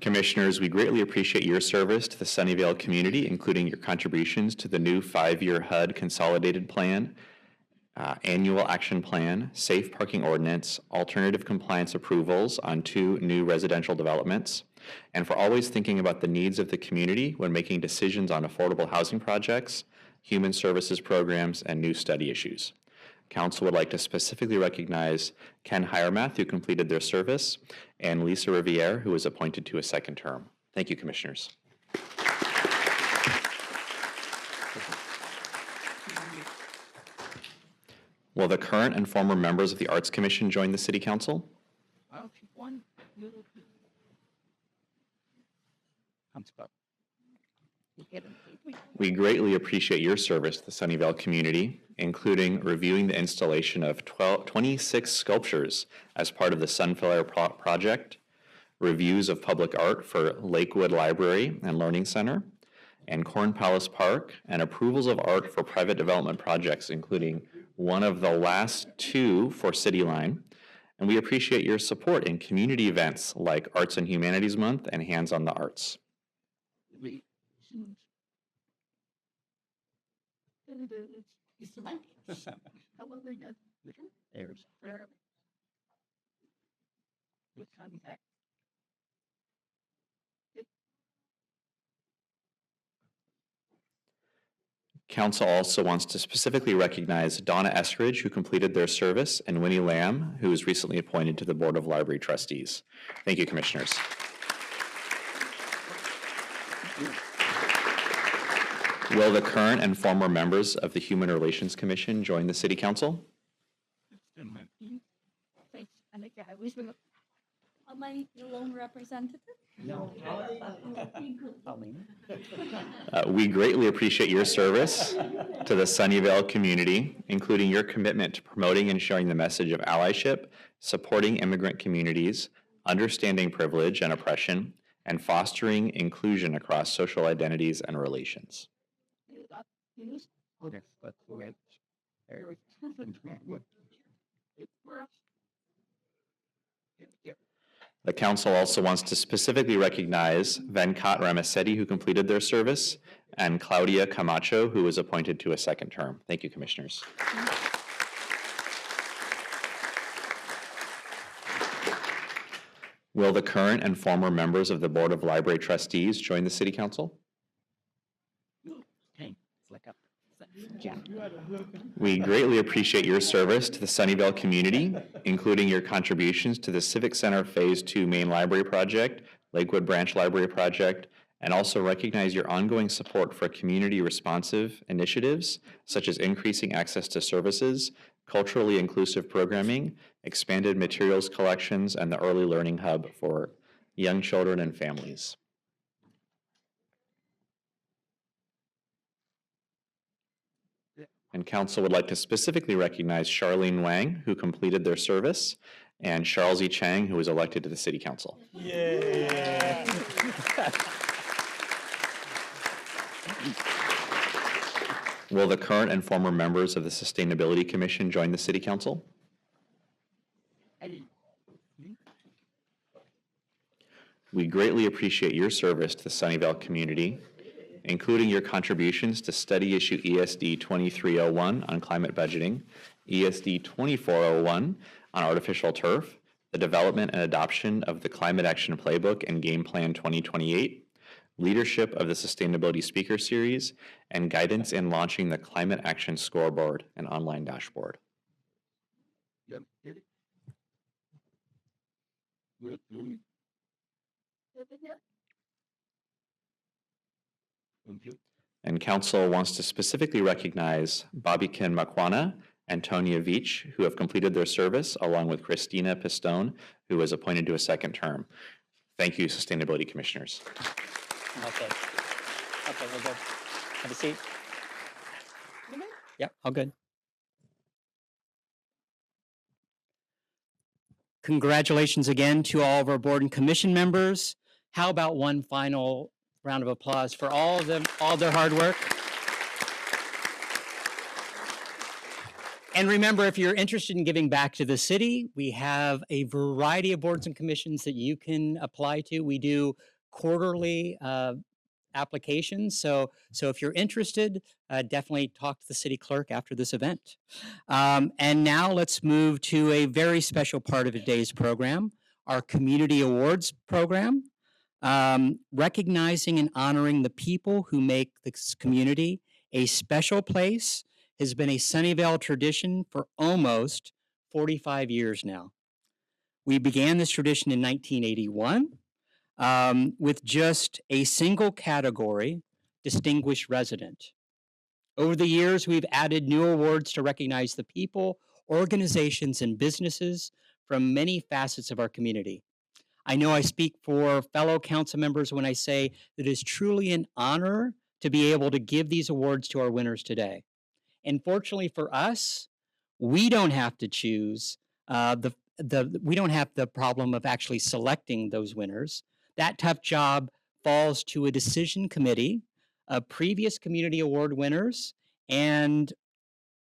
Commissioners, we greatly appreciate your service to the Sunnyvale community, including your contributions to the new 5-year HUD consolidated plan, annual action plan, safe parking ordinance, alternative compliance approvals on 2 new residential developments, and for always thinking about the needs of the community when making decisions on affordable housing projects, human services programs, and new study issues. Council would like to specifically recognize Ken Hiremath, who completed their service, and Lisa Riviere, who was appointed to a second term. Thank you, Commissioners. Will the current and former members of the Arts Commission join the City Council? We greatly appreciate your service to the Sunnyvale community, including reviewing the installation of 26 sculptures as part of the Sunflower Project, reviews of public art for Lakewood Library and Learning Center, and Corn Palace Park, and approvals of art for private development projects, including one of the last 2 for City Line. And we appreciate your support in community events like Arts and Humanities Month and Hands on the Arts. Council also wants to specifically recognize Donna Eskridge, who completed their service, and Winnie Lamb, who was recently appointed to the Board of Library Trustees. Thank you, Commissioners. Will the current and former members of the Human Relations Commission join the City Council? Am I the lone representative? No. We greatly appreciate your service to the Sunnyvale community, including your commitment to promoting and sharing the message of allyship, supporting immigrant communities, understanding privilege and oppression, and fostering inclusion across social identities and relations. The council also wants to specifically recognize Venkat Ramasetti, who completed their service, and Claudia Camacho, who was appointed to a second term. Thank you, Commissioners. Will the current and former members of the Board of Library Trustees join the City Council? We greatly appreciate your service to the Sunnyvale community, including your contributions to the Civic Center Phase 2 Main Library Project, Lakewood Branch Library Project, and also recognize your ongoing support for community responsive initiatives, such as increasing access to services, culturally inclusive programming, expanded materials collections, and the Early Learning Hub for young children and families. And council would like to specifically recognize Charlene Wang, who completed their service, and Charles E. Chang, who was elected to the City Council. Yeah. Will the current and former members of the Sustainability Commission join the City Council? We greatly appreciate your service to the Sunnyvale community, including your contributions to study issue ESD 2301 on climate budgeting, ESD 2401 on artificial turf, the development and adoption of the Climate Action Playbook and Game Plan 2028, leadership of the Sustainability Speaker Series, and guidance in launching the Climate Action Scoreboard and online dashboard. And Council wants to specifically recognize Babikin Makwana and Tonya Veach, who have completed their service, along with Christina Pistone, who was appointed to a second term. Thank you, Sustainability Commissioners. Okay. Okay, we're good. Have a seat. Yep, all good. Congratulations again to all of our board and commission members. How about one final round of applause for all of them, all their hard work? And remember, if you're interested in giving back to the city, we have a variety of boards and commissions that you can apply to. We do quarterly applications. So if you're interested, definitely talk to the city clerk after this event. And now let's move to a very special part of today's program, our Community Awards program, recognizing and honoring the people who make this community a special place has been a Sunnyvale tradition for almost 45 years now. We began this tradition in 1981 with just a single category, Distinguished Resident. Over the years, we've added new awards to recognize the people, organizations, and businesses from many facets of our community. I know I speak for fellow council members when I say that it is truly an honor to be able to give these awards to our winners today. And fortunately for us, we don't have to choose we don't have the problem of actually selecting those winners. That tough job falls to a decision committee of previous community award winners and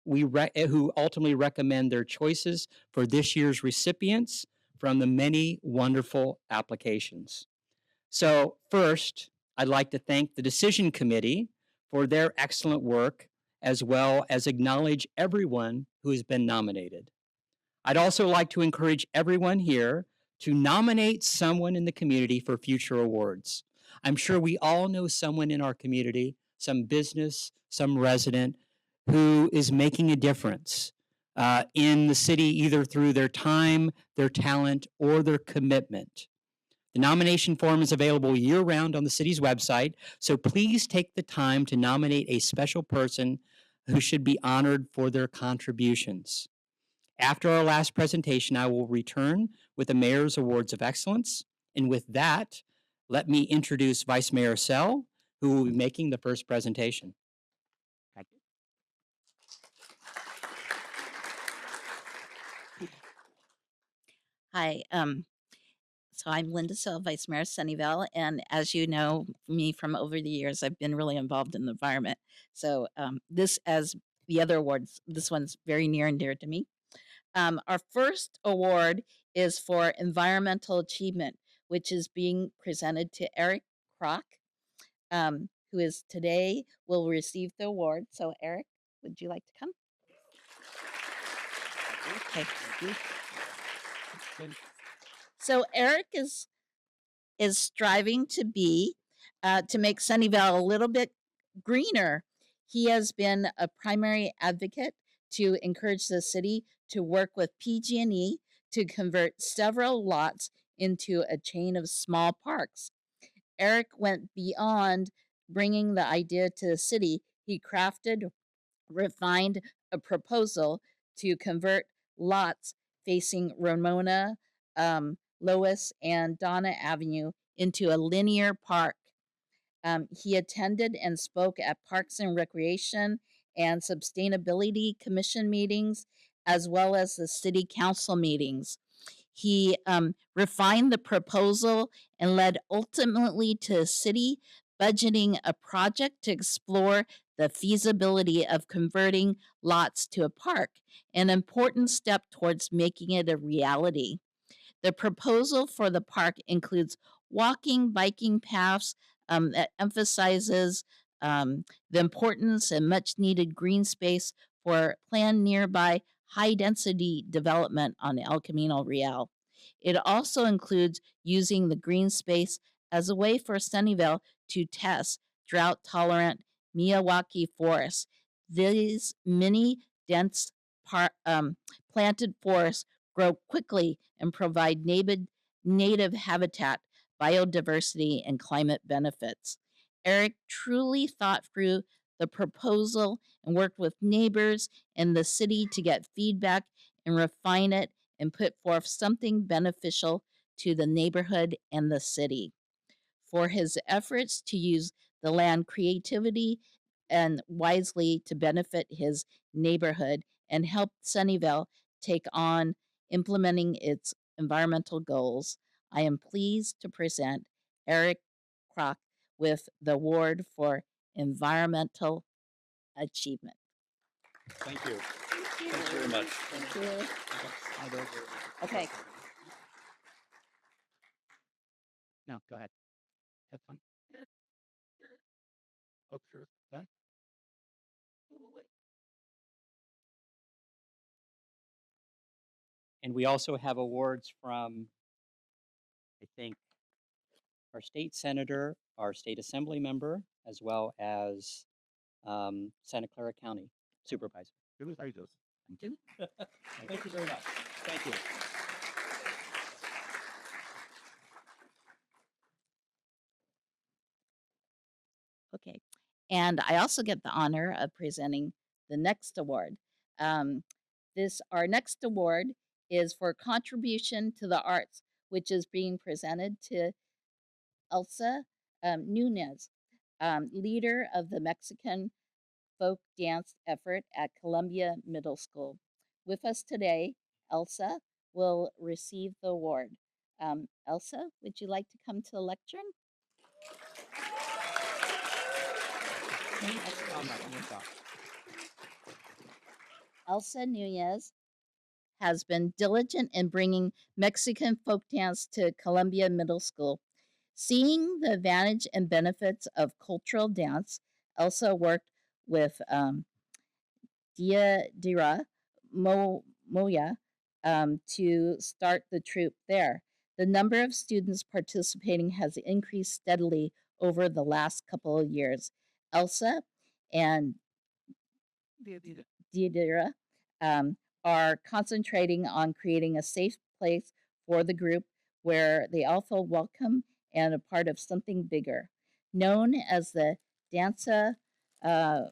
who ultimately recommend their choices for this year's recipients from the many wonderful applications. So first, I'd like to thank the decision committee for their excellent work, as well as acknowledge everyone who has been nominated. I'd also like to encourage everyone here to nominate someone in the community for future awards. I'm sure we all know someone in our community, some business, some resident, who is making a difference in the city, either through their time, their talent, or their commitment. The nomination form is available year-round on the city's website, so please take the time to nominate a special person who should be honored for their contributions. After our last presentation, I will return with the Mayor's Awards of Excellence. And with that, let me introduce Vice Mayor Sell, who will be making the first presentation. Thank you. Hi, so I'm Linda Sell, Vice Mayor of Sunnyvale, and as you know me from over the years, I've been really involved in the environment. So this, as the other awards, this one's very near and dear to me. Our first award is for environmental achievement, which is being presented to Eric Kroc, who is today will receive the award. So Eric, would you like to come? Okay. So Eric is striving to make Sunnyvale a little bit greener. He has been a primary advocate to encourage the city to work with PG&E to convert several lots into a chain of small parks. Eric went beyond bringing the idea to the city. He refined a proposal to convert lots facing Ramona, Lois, and Donna Avenue into a linear park. He attended and spoke at Parks and Recreation and Sustainability Commission meetings, as well as the City Council meetings. He refined the proposal and led ultimately to city budgeting a project to explore the feasibility of converting lots to a park, an important step towards making it a reality. The proposal for the park includes walking, biking paths that emphasizes the importance and much needed green space for planned nearby high density development on El Camino Real. It also includes using the green space as a way for Sunnyvale to test drought tolerant Miyawaki forests. These mini dense planted forests grow quickly and provide native habitat, biodiversity, and climate benefits. Eric truly thought through the proposal and worked with neighbors and the city to get feedback and refine it and put forth something beneficial to the neighborhood and the city. For his efforts to use the land creativity and wisely to benefit his neighborhood and help Sunnyvale take on implementing its environmental goals, I am pleased to present Eric Kroc with the award for environmental achievement. Thank you. Thank you very much. Okay. No, go ahead. Have fun. Oh, sure. Done? And we also have awards from, I think, our state senator, our state assembly member, as well as Santa Clara County supervisor. Good as I do. Thank you. Thank you very much. Thank you. Okay. And I also get the honor of presenting the next award. Our next award is for contribution to the arts, which is being presented to Elsa Nunez, leader of the Mexican folk dance effort at Columbia Middle School. With us today, Elsa will receive the award. Elsa, would you like to come to the lectern? Elsa Nunez has been diligent in bringing Mexican folk dance to Columbia Middle School. Seeing the advantage and benefits of cultural dance, Elsa worked with Dira Moya to start the troupe there. The number of students participating has increased steadily over the last couple of years. Elsa and Dira are concentrating on creating a safe place for the group where they all feel welcome and a part of something bigger. Known as the Danza Folkloria,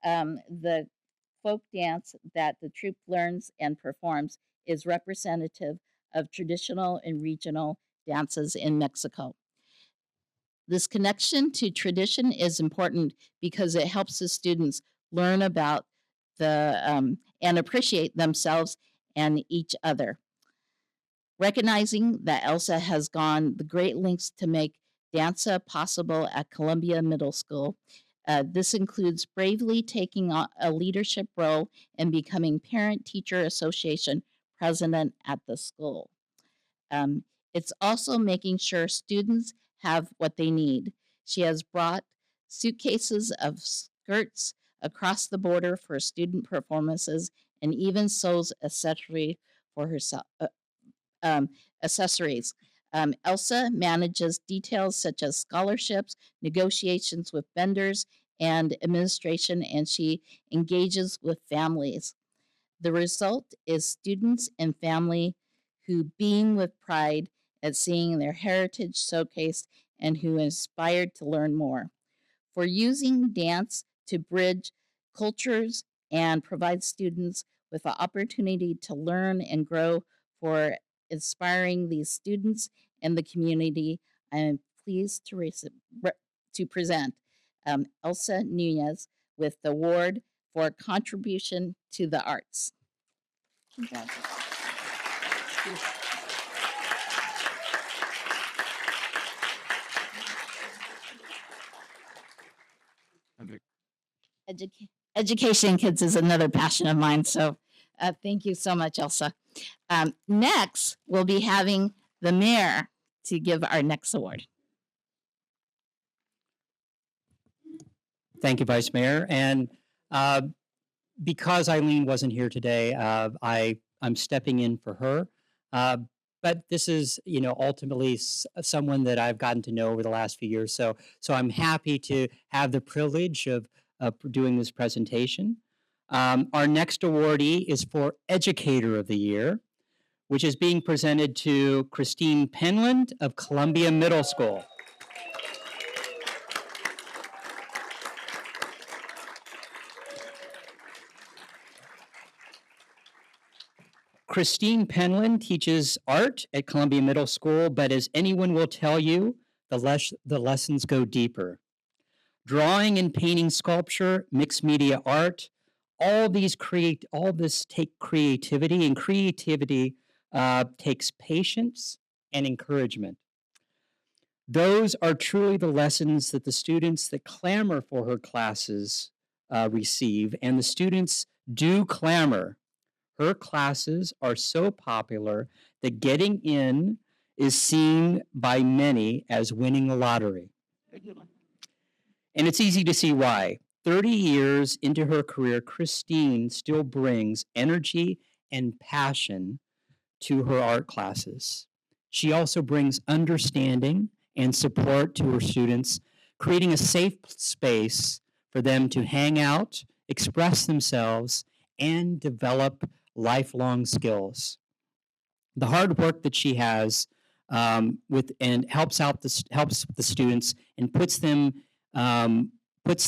the folk dance that the troupe learns and performs is representative of traditional and regional dances in Mexico. This connection to tradition is important because it helps the students learn about and appreciate themselves and each other. Recognizing that Elsa has gone the great lengths to make danza possible at Columbia Middle School, this includes bravely taking on a leadership role and becoming Parent-Teacher Association president at the school. It's also making sure students have what they need. She has brought suitcases of skirts across the border for student performances and even sews accessories for herself. Elsa manages details such as scholarships, negotiations with vendors, and administration, and she engages with families. The result is students and family who beam with pride at seeing their heritage showcased and who are inspired to learn more. For using dance to bridge cultures and provide students with the opportunity to learn and grow, for inspiring these students and the community, I am pleased to present Elsa Nunez with the award for contribution to the arts. Congratulations. Education kids is another passion of mine. So thank you so much, Elsa. Next, we'll be having the mayor to give our next award. Thank you, Vice Mayor. And because Eileen wasn't here today, I'm stepping in for her. But this is, ultimately someone that I've gotten to know over the last few years. So I'm happy to have the privilege of doing this presentation. Our next awardee is for Educator of the Year, which is being presented to Christine Penland of Columbia Middle School. Christine Penland teaches art at Columbia Middle School, but as anyone will tell you, the lessons go deeper. Drawing and painting, sculpture, mixed media art, all this take creativity, and creativity takes patience and encouragement. Those are truly the lessons that the students that clamor for her classes receive, and the students do clamor. Her classes are so popular that getting in is seen by many as winning the lottery. And it's easy to see why. 30 years into her career, Christine still brings energy and passion to her art classes. She also brings understanding and support to her students, creating a safe space for them to hang out, express themselves, and develop lifelong skills. The hard work that she has helps the students and puts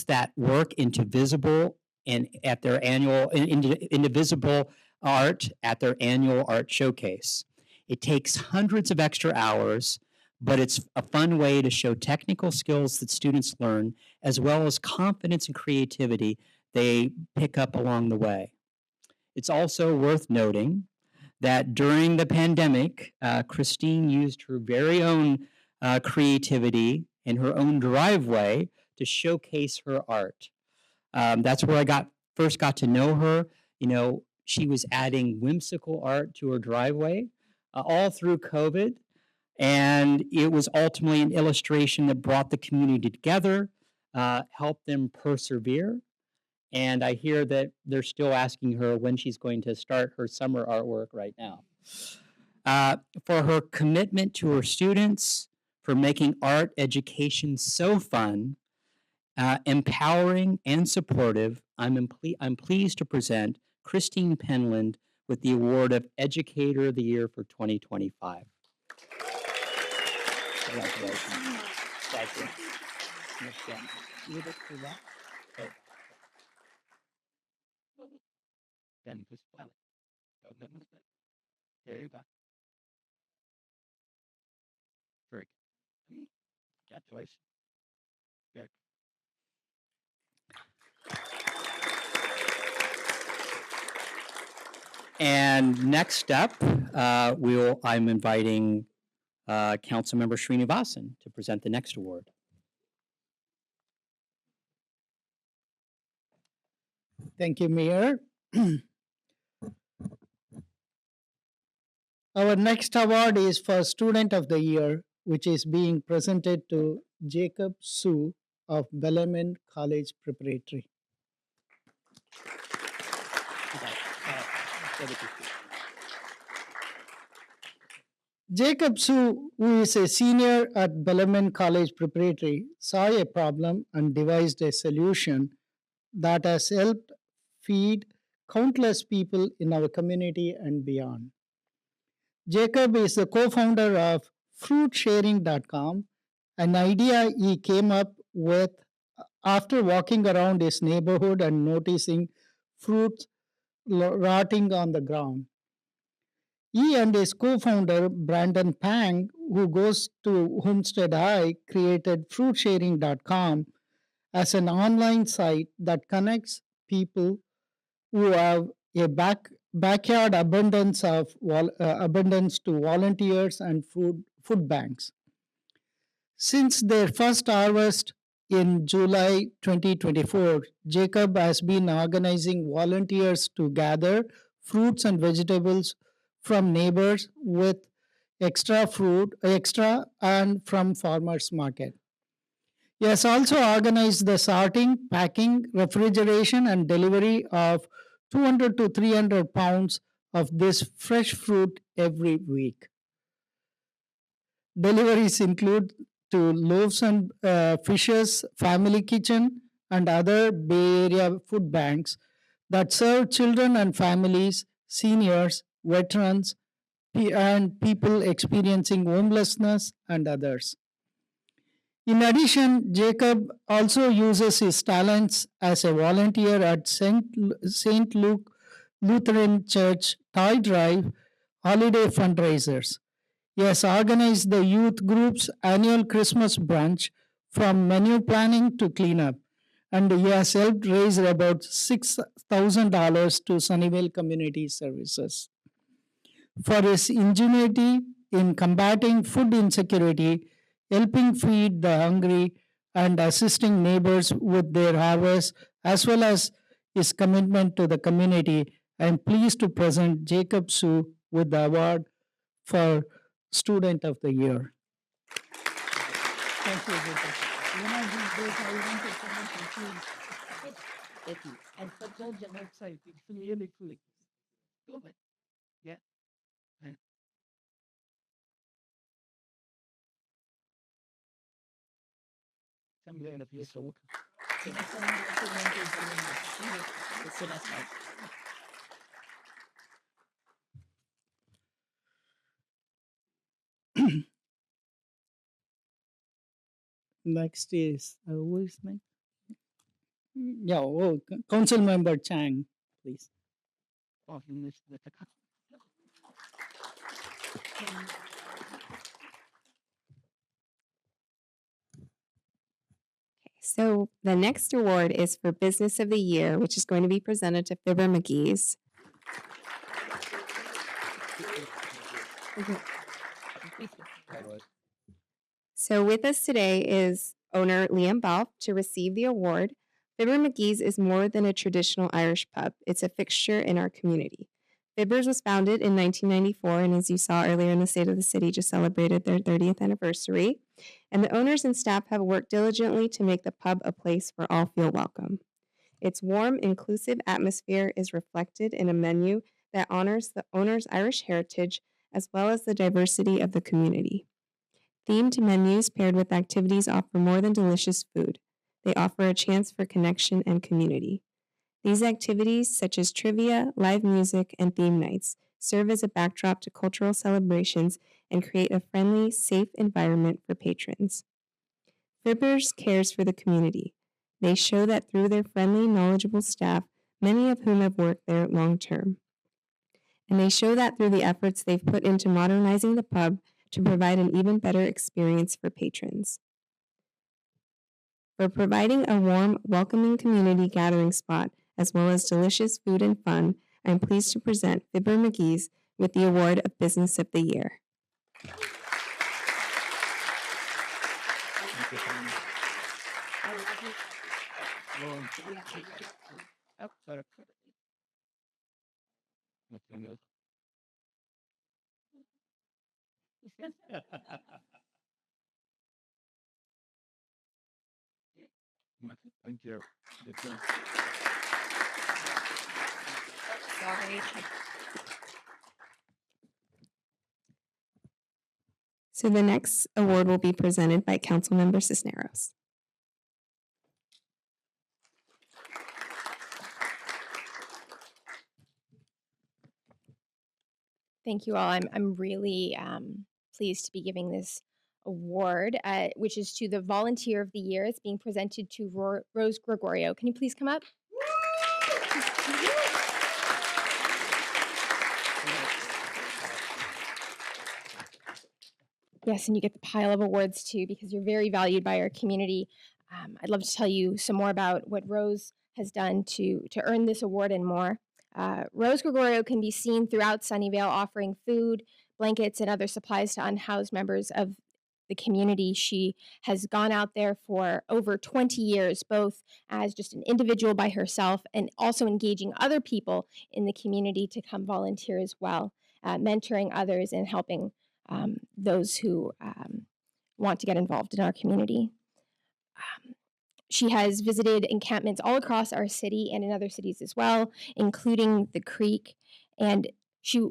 that work into visible and at their into visible art at their annual art showcase. It takes hundreds of extra hours, but it's a fun way to show technical skills that students learn, as well as confidence and creativity they pick up along the way. It's also worth noting that during the pandemic, Christine used her very own creativity and her own driveway to showcase her art. That's where I first got to know her. She was adding whimsical art to her driveway all through COVID. And it was ultimately an illustration that brought the community together, helped them persevere. And I hear that they're still asking her when she's going to start her summer artwork right now. For her commitment to her students, for making art education so fun, empowering, and supportive, I'm pleased to present Christine Penland with the award of Educator of the Year for 2025. Congratulations. Thank you. Miss Jen, you look through that? Then just file it. There you go. Very good. Congratulations. Good. And next up, I'm inviting Councilmember Srinivasan to present the next award. Thank you, Mayor. Our next award is for Student of the Year, which is being presented to Jacob Su of Bellarmine College Preparatory. Jacob Su, who is a senior at Bellarmine College Preparatory, saw a problem and devised a solution that has helped feed countless people in our community and beyond. Jacob is the co-founder of fruitsharing.com, an idea he came up with after walking around his neighborhood and noticing fruits rotting on the ground. He and his co-founder, Brandon Pang, who goes to Homestead High, created fruitsharing.com as an online site that connects people who have a backyard abundance to volunteers and food banks. Since their first harvest in July 2024, Jacob has been organizing volunteers to gather fruits and vegetables from neighbors with extra and from farmers market. He has also organized the sorting, packing, refrigeration, and delivery of 200 to 300 pounds of this fresh fruit every week. Deliveries include to Loaves and Fishes Family Kitchen and other Bay Area food banks that serve children and families, seniors, veterans, and people experiencing homelessness and others. In addition, Jacob also uses his talents as a volunteer at St. Luke Lutheran Church Toy Drive holiday fundraisers. He has organized the youth group's annual Christmas brunch from menu planning to cleanup, and he has helped raise about $6,000 to Sunnyvale Community Services. For his ingenuity in combating food insecurity, helping feed the hungry, and assisting neighbors with their harvest, as well as his commitment to the community, I am pleased to present Jacob Su with the award for Student of the Year. Thank you, Jacob. Thank you. And for those on that side, it's really cool. Go ahead. Yeah. And some kind of your soul. Next is who is next? Yeah, Council Member Chang, please. Oh, he missed the So the next award is for Business of the Year, which is going to be presented to Fibber McGee's. So with us today is owner Liam Balf to receive the award. Fibber McGee's is more than a traditional Irish pub. It's a fixture in our community. Fibber's was founded in 1994, and as you saw earlier in the State of the City, just celebrated their 30th anniversary. And the owners and staff have worked diligently to make the pub a place where all feel welcome. Its warm, inclusive atmosphere is reflected in a menu that honors the owner's Irish heritage as well as the diversity of the community. Themed menus paired with activities offer more than delicious food. They offer a chance for connection and community. These activities, such as trivia, live music, and theme nights, serve as a backdrop to cultural celebrations and create a friendly, safe environment for patrons. Fibbers cares for the community. They show that through their friendly, knowledgeable staff, many of whom have worked there long term. And they show that through the efforts they've put into modernizing the pub to provide an even better experience for patrons. For providing a warm, welcoming community gathering spot, as well as delicious food and fun, I'm pleased to present Fibber McGee's with the award of Business of the Year. Thank you. Sorry. So the next award will be presented by Councilmember Cisneros. Thank you all. I'm really pleased to be giving this award, which is to the Volunteer of the Year. It's being presented to Rose Gregorio. Can you please come up? Yes, and you get the pile of awards too because you're very valued by our community. I'd love to tell you some more about what Rose has done to earn this award and more. Rose Gregorio can be seen throughout Sunnyvale offering food, blankets, and other supplies to unhoused members of the community. She has gone out there for over 20 years, both as just an individual by herself and also engaging other people in the community to come volunteer as well, mentoring others and helping those who want to get involved in our community. She has visited encampments all across our city and in other cities as well, including the Creek. And she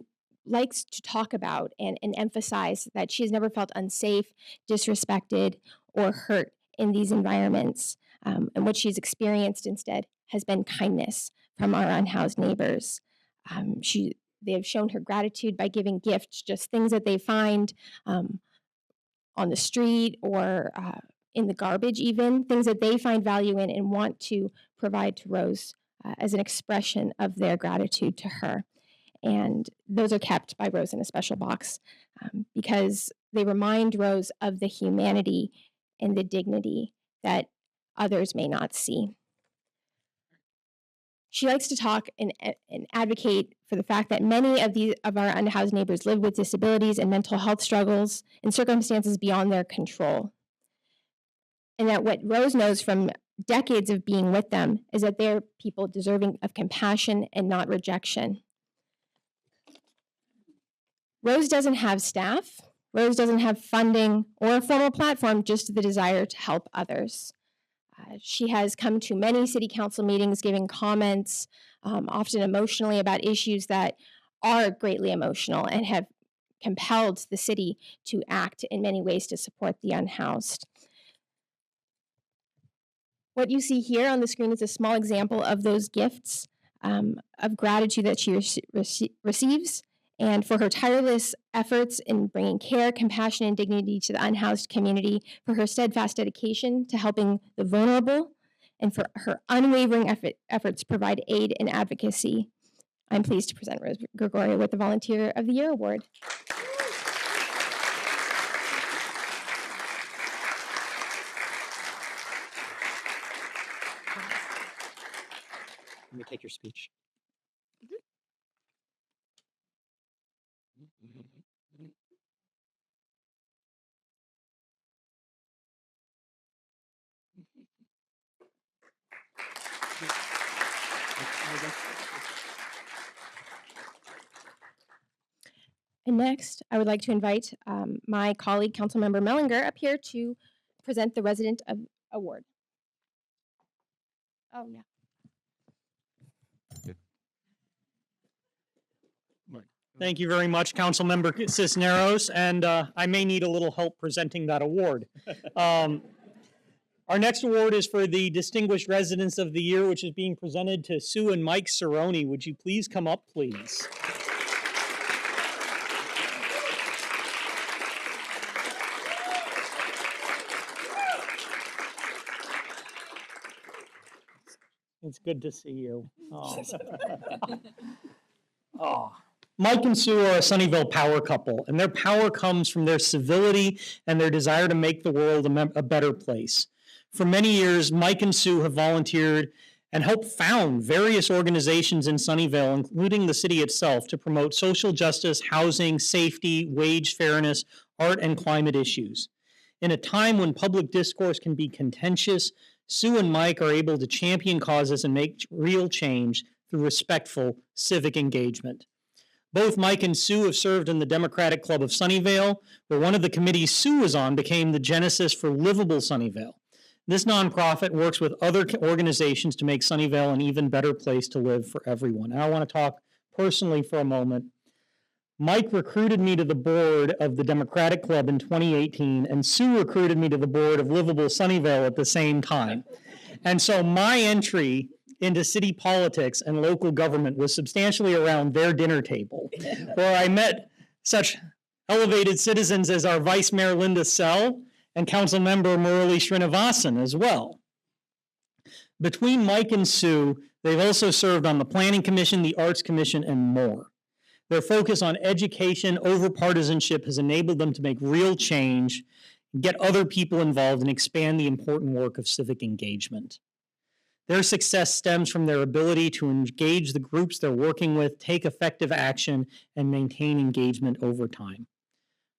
likes to talk about and emphasize that she has never felt unsafe, disrespected, or hurt in these environments. And what she's experienced instead has been kindness from our unhoused neighbors. They have shown her gratitude by giving gifts, just things that they find on the street or in the garbage even, things that they find value in and want to provide to Rose as an expression of their gratitude to her. And those are kept by Rose in a special box because they remind Rose of the humanity and the dignity that others may not see. She likes to talk and advocate for the fact that many of our unhoused neighbors live with disabilities and mental health struggles and circumstances beyond their control. And that what Rose knows from decades of being with them is that they're people deserving of compassion and not rejection. Rose doesn't have staff. Rose doesn't have funding or a formal platform, just the desire to help others. She has come to many city council meetings giving comments, often emotionally about issues that are greatly emotional and have compelled the city to act in many ways to support the unhoused. What you see here on the screen is a small example of those gifts of gratitude that she receives, and for her tireless efforts in bringing care, compassion, and dignity to the unhoused community, for her steadfast dedication to helping the vulnerable, and for her unwavering efforts to provide aid and advocacy. I'm pleased to present Rose Gregorio with the Volunteer of the Year Award. Let me take your speech. And next, I would like to invite my colleague, Councilmember Mellinger, up here to present the Resident Award. Oh, no. Thank you very much, Councilmember Cisneros, and I may need a little help presenting that award. Our next award is for the Distinguished Residents of the Year, which is being presented to Sue and Mike Cerrone. Would you please come up, please? It's good to see you. Oh. Oh. Mike and Sue are a Sunnyvale power couple, and their power comes from their civility and their desire to make the world a better place. For many years, Mike and Sue have volunteered and helped found various organizations in Sunnyvale, including the city itself, to promote social justice, housing, safety, wage fairness, art, and climate issues. In a time when public discourse can be contentious, Sue and Mike are able to champion causes and make real change through respectful civic engagement. Both Mike and Sue have served in the Democratic Club of Sunnyvale, where one of the committees Sue was on became the genesis for Livable Sunnyvale. This nonprofit works with other organizations to make Sunnyvale an even better place to live for everyone. And I want to talk personally for a moment. Mike recruited me to the board of the Democratic Club in 2018, and Sue recruited me to the board of Livable Sunnyvale at the same time. And so my entry into city politics and local government was substantially around their dinner table, where I met such elevated citizens as our Vice Mayor Linda Sell and Council Member Murali Srinivasan as well. Between Mike and Sue, they've also served on the Planning Commission, the Arts Commission, and more. Their focus on education over partisanship has enabled them to make real change, get other people involved, and expand the important work of civic engagement. Their success stems from their ability to engage the groups they're working with, take effective action, and maintain engagement over time.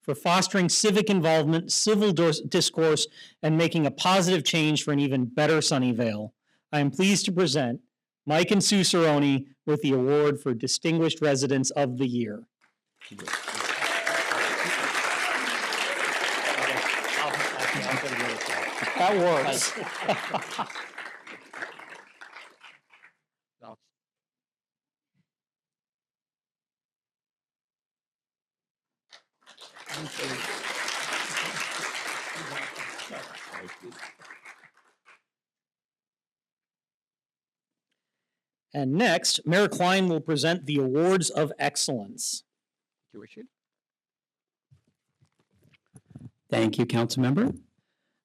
For fostering civic involvement, civil discourse, and making a positive change for an even better Sunnyvale, I am pleased to present Mike and Sue Cerrone with the award for Distinguished Residents of the Year. That works. And next, Mayor Klein will present the Awards of Excellence. Thank you, Richard. Thank you, Council Member.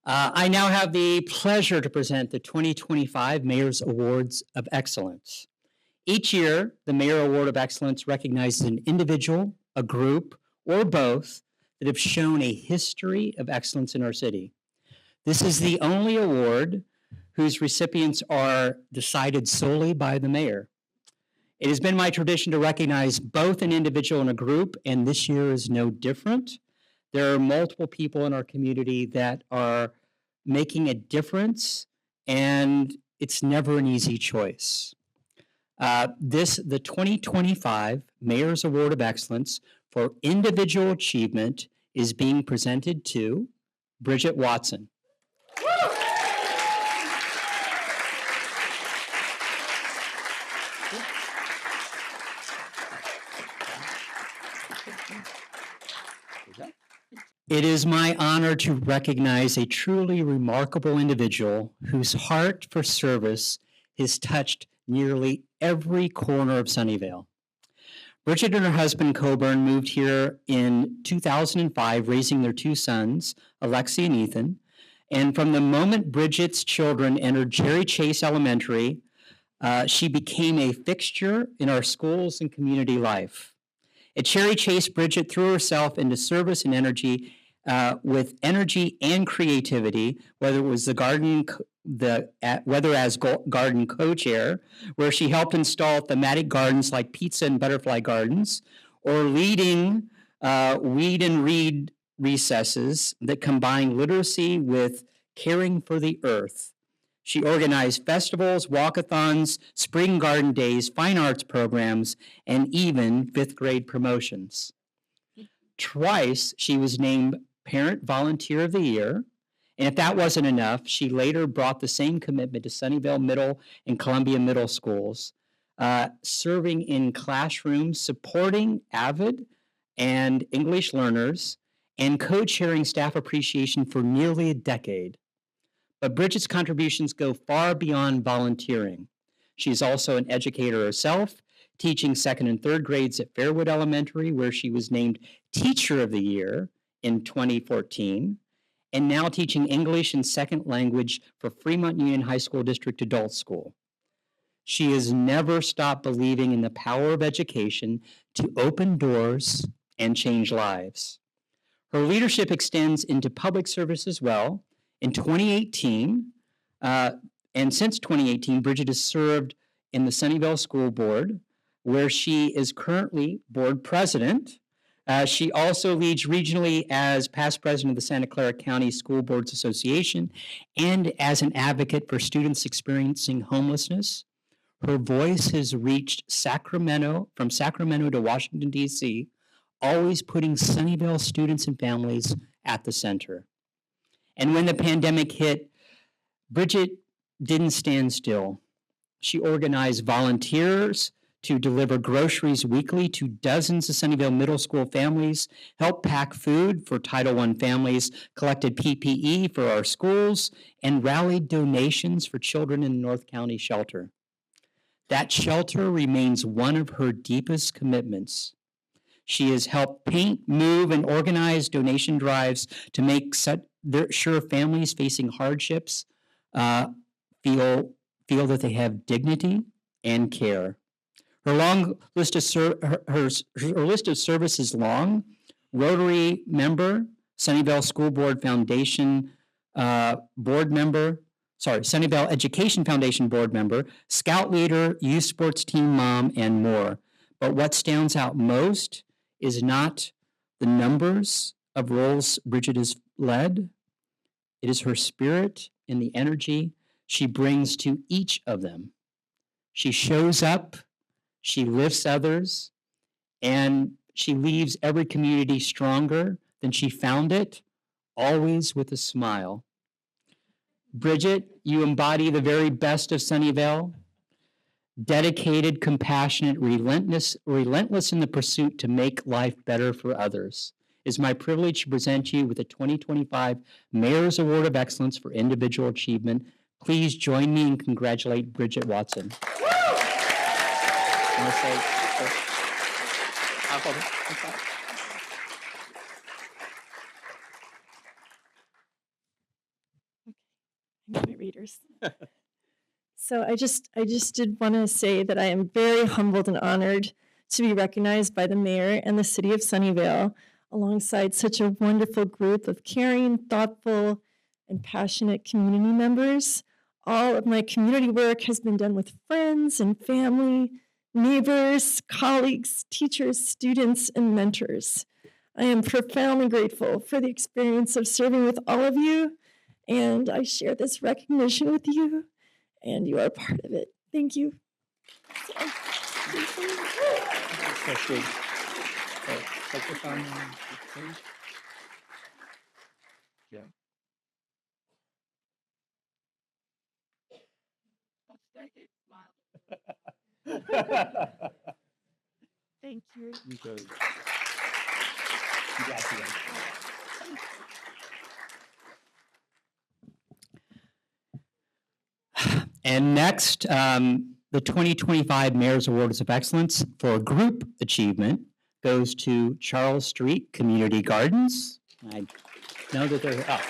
I now have the pleasure to present the 2025 Mayor's Awards of Excellence. Each year, the Mayor Award of Excellence recognizes an individual, a group, or both that have shown a history of excellence in our city. This is the only award whose recipients are decided solely by the mayor. It has been my tradition to recognize both an individual and a group, and this year is no different. There are multiple people in our community that are making a difference, and it's never an easy choice. The 2025 Mayor's Award of Excellence for Individual Achievement is being presented to Bridget Watson. It is my honor to recognize a truly remarkable individual whose heart for service has touched nearly every corner of Sunnyvale. Bridget and her husband Coburn moved here in 2005, raising their two sons, Alexi and Ethan. And from the moment Bridget's children entered Cherry Chase Elementary, she became a fixture in our schools and community life. At Cherry Chase, Bridget threw herself into service and energy with energy and creativity, whether it was whether as garden co-chair, where she helped install thematic gardens like pizza and butterfly gardens, or leading weed and read recesses that combine literacy with caring for the earth. She organized festivals, walkathons, spring garden days, fine arts programs, and even fifth grade promotions. Twice, she was named Parent Volunteer of the Year. And if that wasn't enough, she later brought the same commitment to Sunnyvale Middle and Columbia Middle Schools, serving in classrooms, supporting AVID and English learners, and co-chairing staff appreciation for nearly a decade. But Bridget's contributions go far beyond volunteering. She's also an educator herself, teaching second and third grades at Fairwood Elementary, where she was named Teacher of the Year in 2014, and now teaching English and second language for Fremont Union High School District Adult School. She has never stopped believing in the power of education to open doors and change lives. Her leadership extends into public service as well. In 2018, and since 2018, Bridget has served in the Sunnyvale School Board, where she is currently board president. She also leads regionally as past president of the Santa Clara County School Boards Association and as an advocate for students experiencing homelessness. Her voice has reached from Sacramento to Washington, D.C., always putting Sunnyvale students and families at the center. And when the pandemic hit, Bridget didn't stand still. She organized volunteers to deliver groceries weekly to dozens of Sunnyvale Middle School families, helped pack food for Title I families, collected PPE for our schools, and rallied donations for children in the North County shelter. That shelter remains one of her deepest commitments. She has helped paint, move, and organize donation drives to make sure families facing hardships feel that they have dignity and care. Her long list of her list of service is long. Rotary member, Sunnyvale School Board Foundation board member, Sunnyvale Education Foundation board member, scout leader, youth sports team mom, and more. But what stands out most is not the numbers of roles Bridget has led. It is her spirit and the energy she brings to each of them. She shows up, she lifts others, and she leaves every community stronger than she found it, always with a smile. Bridget, you embody the very best of Sunnyvale. Dedicated, compassionate, relentless in the pursuit to make life better for others. It is my privilege to present you with the 2025 Mayor's Award of Excellence for Individual Achievement. Please join me and congratulate Bridget Watson. My readers. So I just did want to say that I am very humbled and honored to be recognized by the mayor and the city of Sunnyvale alongside such a wonderful group of caring, thoughtful, and passionate community members. All of my community work has been done with friends and family, neighbors, colleagues, teachers, students, and mentors. I am profoundly grateful for the experience of serving with all of you, and I share this recognition with you, and you are part of it. Thank you. Thank you. And next, the 2025 Mayor's Awards of Excellence for Group Achievement goes to Charles Street Community Gardens. I know that they're, oh.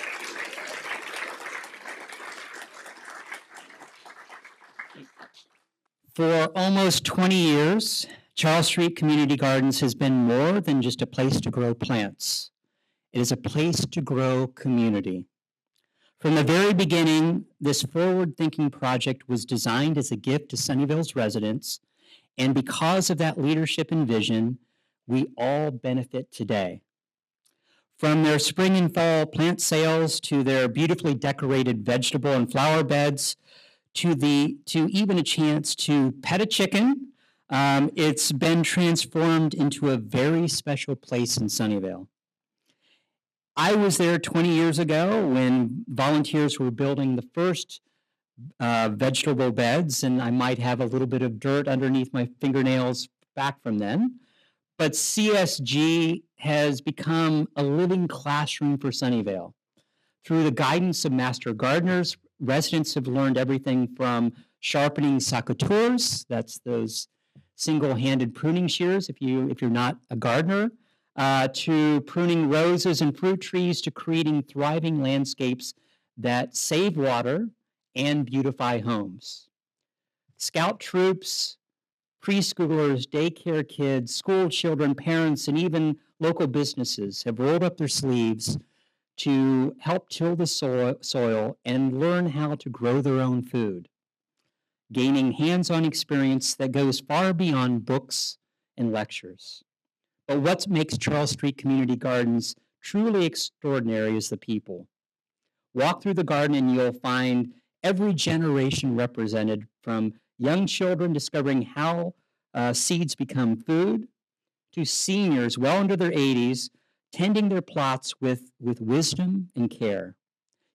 For almost 20 years, Charles Street Community Gardens has been more than just a place to grow plants. It is a place to grow community. From the very beginning, this forward-thinking project was designed as a gift to Sunnyvale's residents, and because of that leadership and vision, we all benefit today. From their spring and fall plant sales to their beautifully decorated vegetable and flower beds, to even a chance to pet a chicken, it's been transformed into a very special place in Sunnyvale. I was there 20 years ago when volunteers were building the first vegetable beds, and I might have a little bit of dirt underneath my fingernails back from then. But CSG has become a living classroom for Sunnyvale. Through the guidance of master gardeners, residents have learned everything from sharpening secateurs, that's those single-handed pruning shears if you're not a gardener, to pruning roses and fruit trees, to creating thriving landscapes that save water and beautify homes. Scout troops, preschoolers, daycare kids, school children, parents, and even local businesses have rolled up their sleeves to help till the soil and learn how to grow their own food, gaining hands-on experience that goes far beyond books and lectures. But what makes Charles Street Community Gardens truly extraordinary is the people. Walk through the garden and you'll find every generation represented, from young children discovering how seeds become food, to seniors well into their 80s tending their plots with wisdom and care.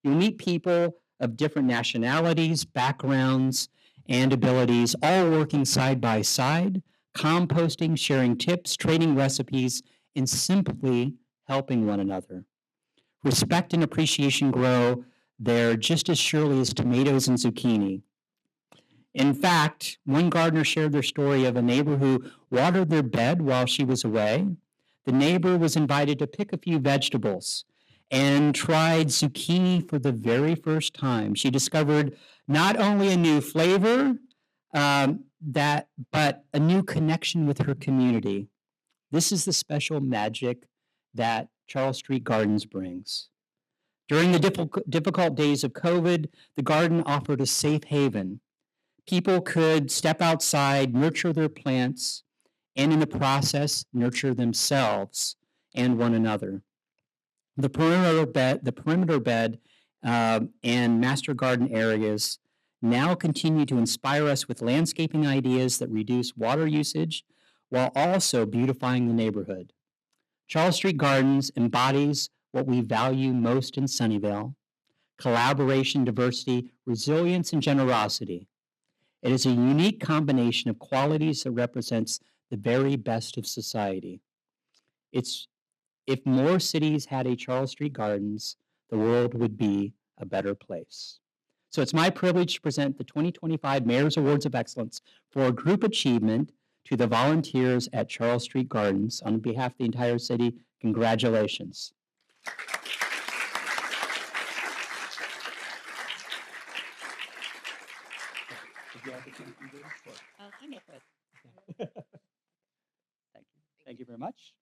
You'll meet people of different nationalities, backgrounds, and abilities, all working side by side, composting, sharing tips, trading recipes, and simply helping one another. Respect and appreciation grow there just as surely as tomatoes and zucchini. In fact, one gardener shared their story of a neighbor who watered their bed while she was away. The neighbor was invited to pick a few vegetables and tried zucchini for the very first time. She discovered not only a new flavor, but a new connection with her community. This is the special magic that Charles Street Gardens brings. During the difficult days of COVID, the garden offered a safe haven. People could step outside, nurture their plants, and in the process, nurture themselves and one another. The perimeter bed and master garden areas now continue to inspire us with landscaping ideas that reduce water usage while also beautifying the neighborhood. Charles Street Gardens embodies what we value most in Sunnyvale: collaboration, diversity, resilience, and generosity. It is a unique combination of qualities that represents the very best of society. If more cities had a Charles Street Gardens, the world would be a better place. So it's my privilege to present the 2025 Mayor's Awards of Excellence for Group Achievement to the volunteers at Charles Street Gardens. On behalf of the entire city, congratulations. Thank you very much.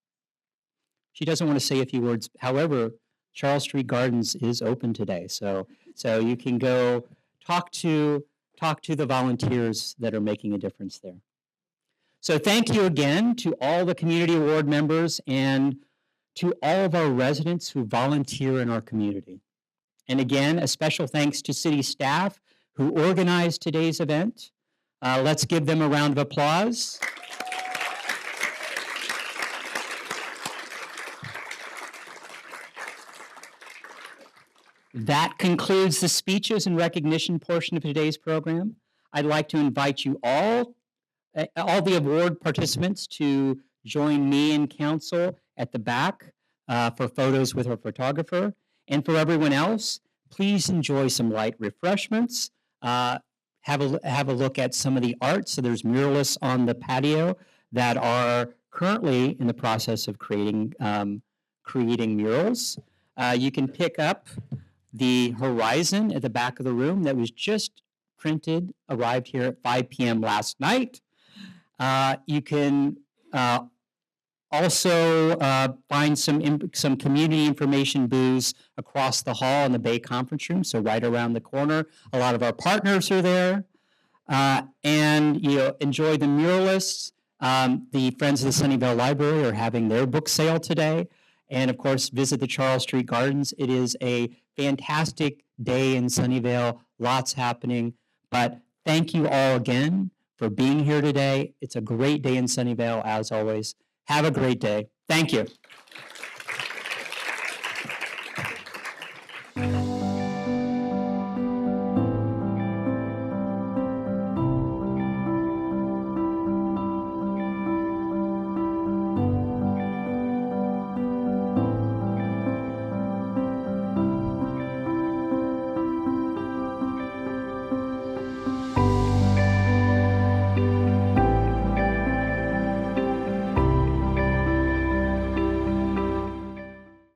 She doesn't want to say a few words. However, Charles Street Gardens is open today, so you can go talk to the volunteers that are making a difference there. So thank you again to all the community award members and to all of our residents who volunteer in our community. And again, a special thanks to city staff who organized today's event. Let's give them a round of applause. That concludes the speeches and recognition portion of today's program. I'd like to invite you all the award participants to join me and council at the back for photos with our photographer. And for everyone else, please enjoy some light refreshments. Have a look at some of the art. So there's muralists on the patio that are currently in the process of creating murals. You can pick up the horizon at the back of the room that was just printed, arrived here at 5 p.m. last night. You can also find some community information booths across the hall in the Bay Conference Room, so right around the corner. A lot of our partners are there. And enjoy the muralists. The Friends of the Sunnyvale Library are having their book sale today. And of course, visit the Charles Street Gardens. It is a fantastic day in Sunnyvale, lots happening. But thank you all again for being here today. It's a great day in Sunnyvale, as always. Have a great day. Thank you.